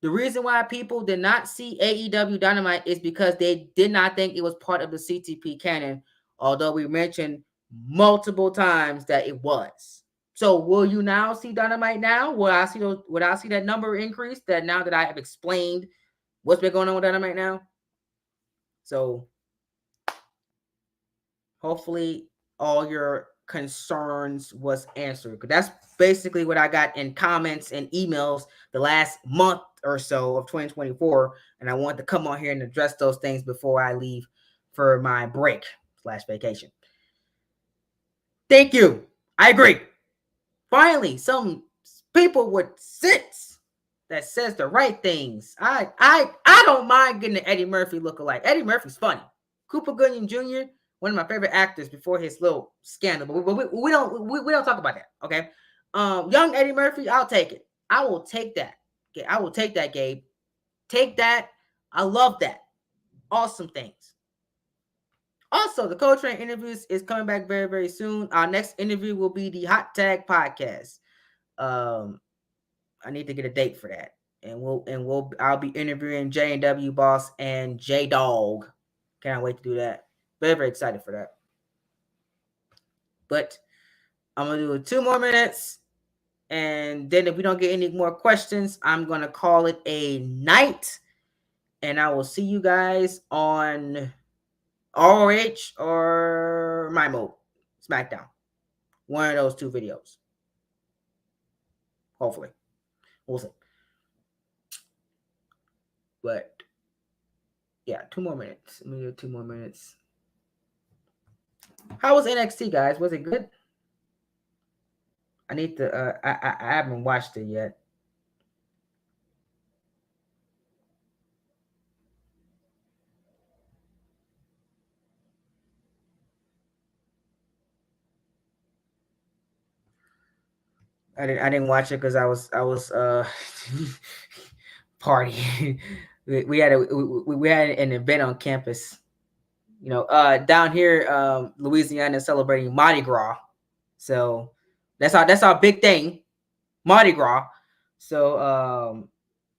The reason why people did not see AEW Dynamite is because they did not think it was part of the CTP canon, although we mentioned multiple times that it was. So will you now see Dynamite now? Will I see that number increase that now that I have explained what's been going on with Dynamite now? So hopefully all your concerns was answered, because that's basically what I got in comments and emails the last month or so of 2024, and I want to come on here and address those things before I leave for my break / vacation. Thank you. I agree. Finally, some people with sense that says the right things. I don't mind getting an Eddie Murphy lookalike. Eddie Murphy's funny. Cooper Gooding Jr., one of my favorite actors before his little scandal, but we don't talk about that. Okay, young Eddie Murphy, I'll take it. I will take that. Okay, I will take that, Gabe. Take that. I love that. Awesome things. Also, the Coletrain Interviews is coming back very, very soon. Our next interview will be the Hot Tag Podcast. I need to get a date for that, and I'll be interviewing J&W Boss and J Dog. Can't wait to do that. Very, very excited for that. But I'm gonna do 2 more minutes, and then if we don't get any more questions, I'm gonna call it a night, and I will see you guys on ROH or mymode, SmackDown. One of those 2 videos. Hopefully. We'll see. But yeah, 2 more minutes. Let me do 2 more minutes. How was NXT, guys? Was it good? I need to. I haven't watched it yet. I didn't watch it because I was partying. we had an event on campus. You know, down here, Louisiana is celebrating Mardi Gras, so that's our big thing, Mardi Gras. So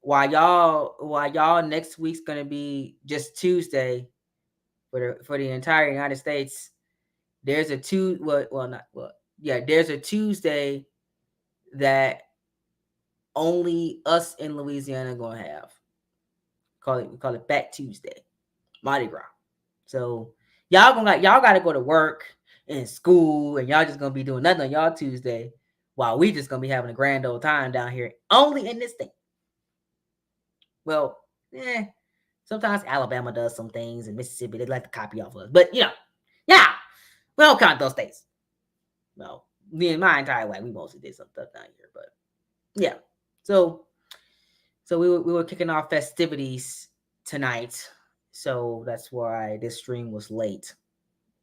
while y'all next week's gonna be just Tuesday for the entire United States, there's a there's a Tuesday that only us in Louisiana gonna have. We call it Back Tuesday, Mardi Gras. So y'all gotta go to work and school, and y'all just gonna be doing nothing on y'all Tuesday, while we just gonna be having a grand old time down here only in this thing. Well, sometimes Alabama does some things, and Mississippi they like to copy off of us, but yeah, we don't count those states. No, me and my entire life we mostly did some stuff down here, but yeah. So So we were kicking off festivities tonight. So that's why this stream was late.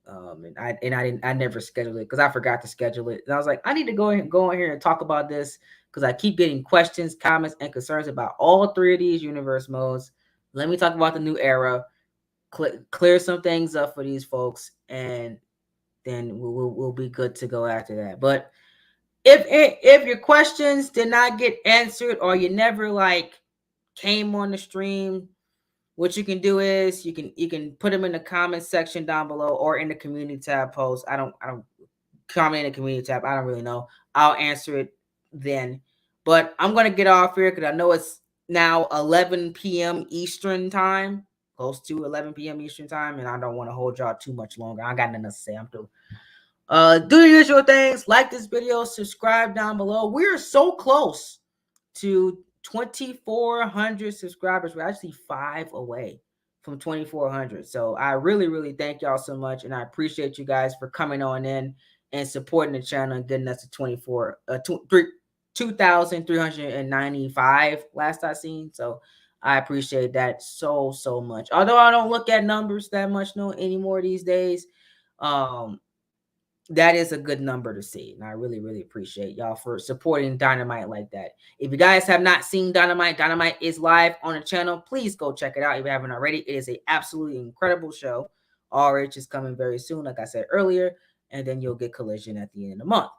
I never scheduled it because I forgot to schedule it. And I was like, I need to go in here and talk about this because I keep getting questions, comments, and concerns about all three of these universe modes. Let me talk about the new era, clear some things up for these folks, and then we'll be good to go after that. But if your questions did not get answered or you never like came on the stream, what you can do is you can put them in the comment section down below or in the community tab post. I don't comment in the community tab. I don't really know. I'll answer it then. But I'm gonna get off here because I know it's now 11 p.m. Eastern time, close to 11 p.m. Eastern time, and I don't want to hold y'all too much longer. I got nothing to say. I'm through. Do the usual things. Like this video, subscribe down below. We're so close to 2,400 subscribers. We're actually 5 away from 2,400. So I really, really thank y'all so much, and I appreciate you guys for coming on in and supporting the channel and getting us to 2,395 last I seen. So I appreciate that so much. Although I don't look at numbers that much no anymore these days. That is a good number to see. And I really, really appreciate y'all for supporting Dynamite like that. If you guys have not seen Dynamite, Dynamite is live on the channel. Please go check it out if you haven't already. It is an absolutely incredible show. RH is coming very soon, like I said earlier. And then you'll get Collision at the end of the month.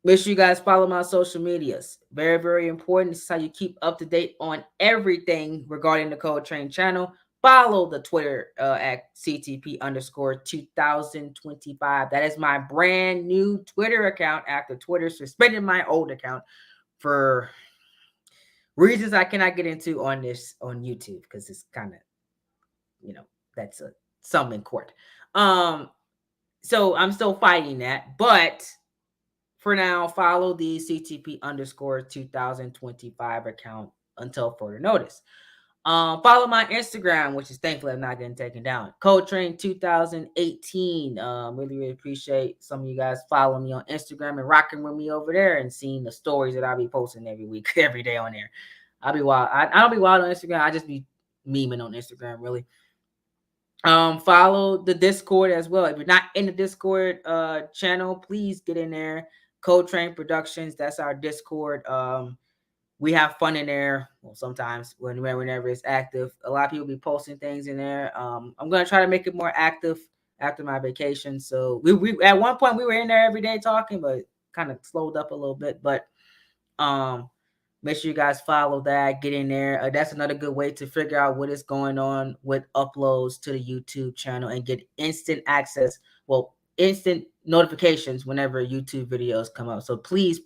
Make sure you guys follow my social medias. Very, very important. This is how you keep up to date on everything regarding the Coletrain channel. Follow the Twitter at CTP_2025. That is my brand new Twitter account after Twitter suspended my old account for reasons I cannot get into on YouTube because it's kind of, that's some in court. So I'm still fighting that, but for now, follow the CTP_2025 account until further notice. Follow my Instagram, which is thankfully I'm not getting taken down. Coletrain 2018. Really, really appreciate some of you guys following me on Instagram and rocking with me over there and seeing the stories that I'll be posting every week, every day on there. I'll be wild. I don't be wild on Instagram. I just be memeing on Instagram, really. Follow the Discord as well. If you're not in the Discord channel, please get in there. Coletrain Productions, that's our Discord. We have fun in there. Well, sometimes whenever it's active. A lot of people be posting things in there. I'm gonna try to make it more active after my vacation. So we at one point we were in there every day talking, but kind of slowed up a little bit. But make sure you guys follow that, get in there. That's another good way to figure out what is going on with uploads to the YouTube channel and get instant access. Well, instant notifications whenever YouTube videos come up. So please,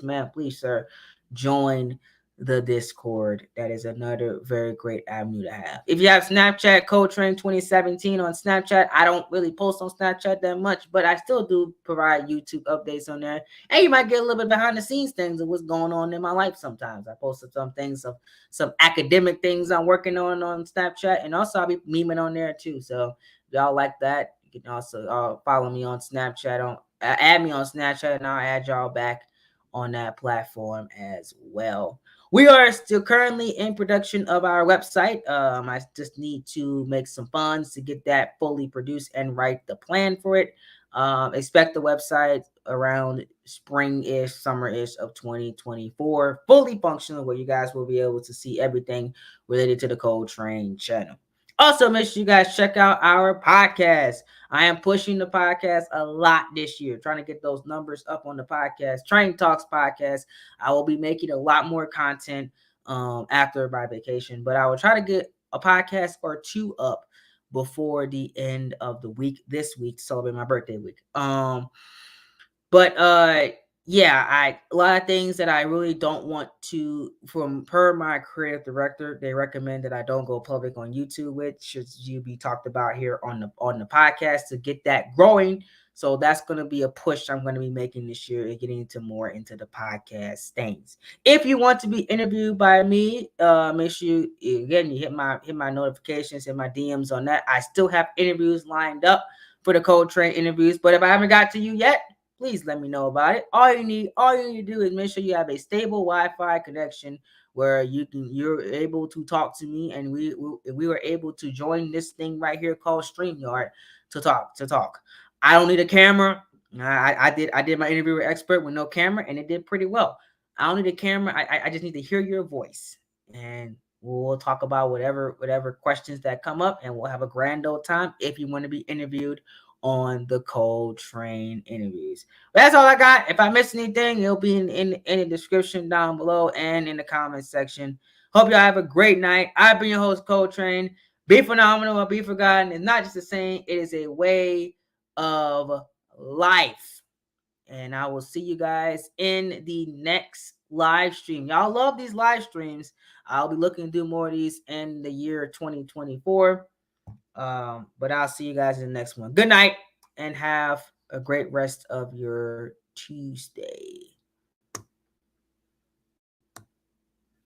ma'am, please, sir, join the Discord. That is another very great avenue to have. If you have Snapchat, Coletrain 2017 on Snapchat. I don't really post on Snapchat that much, but I still do provide YouTube updates on there. And you might get a little bit behind the scenes things of what's going on in my life sometimes. I posted some things of some academic things I'm working on Snapchat, and also I'll be memeing on there too. So if y'all like that, you can also follow me on Snapchat. Add me on Snapchat, and I'll add y'all back on that platform as well. We are still currently in production of our website. I just need to make some funds to get that fully produced and write the plan for it. Expect the website around spring-ish, summer-ish of 2024, fully functional, where you guys will be able to see everything related to the Coletrain channel. Also, make sure you guys check out our podcast. I am pushing the podcast a lot this year, trying to get those numbers up on the podcast. Train Talks podcast. I will be making a lot more content after my vacation, but I will try to get a podcast or two up before the end of the week this week to celebrate my birthday week. Yeah, a lot of things that I really don't want to, from per my creative director, they recommend that I don't go public on YouTube, which should you be talked about here on the podcast to get that growing. So that's going to be a push I'm going to be making this year and getting more into the podcast things. If you want to be interviewed by me, make sure you hit my notifications, hit my DMs on that. I still have interviews lined up for the Coletrain interviews, but if I haven't got to you yet, please let me know about it. All you need to do is make sure you have a stable Wi-Fi connection where you're able to talk to me, and we were able to join this thing right here called StreamYard to talk. I don't need a camera. I did my interview with expert with no camera, and it did pretty well. I don't need a camera. I just need to hear your voice, and we'll talk about whatever questions that come up, and we'll have a grand old time if you want to be interviewed on the Coletrain interviews. But that's all I got. If I missed anything, it'll be in the description down below and in the comment section. Hope y'all have a great night. I've been your host, Coletrain. Be phenomenal or be forgotten. It's not just a saying, it is a way of life. And I will see you guys in the next live stream. Y'all love these live streams. I'll be looking to do more of these in the year 2024. But I'll see you guys in the next one. Good night and have a great rest of your Tuesday.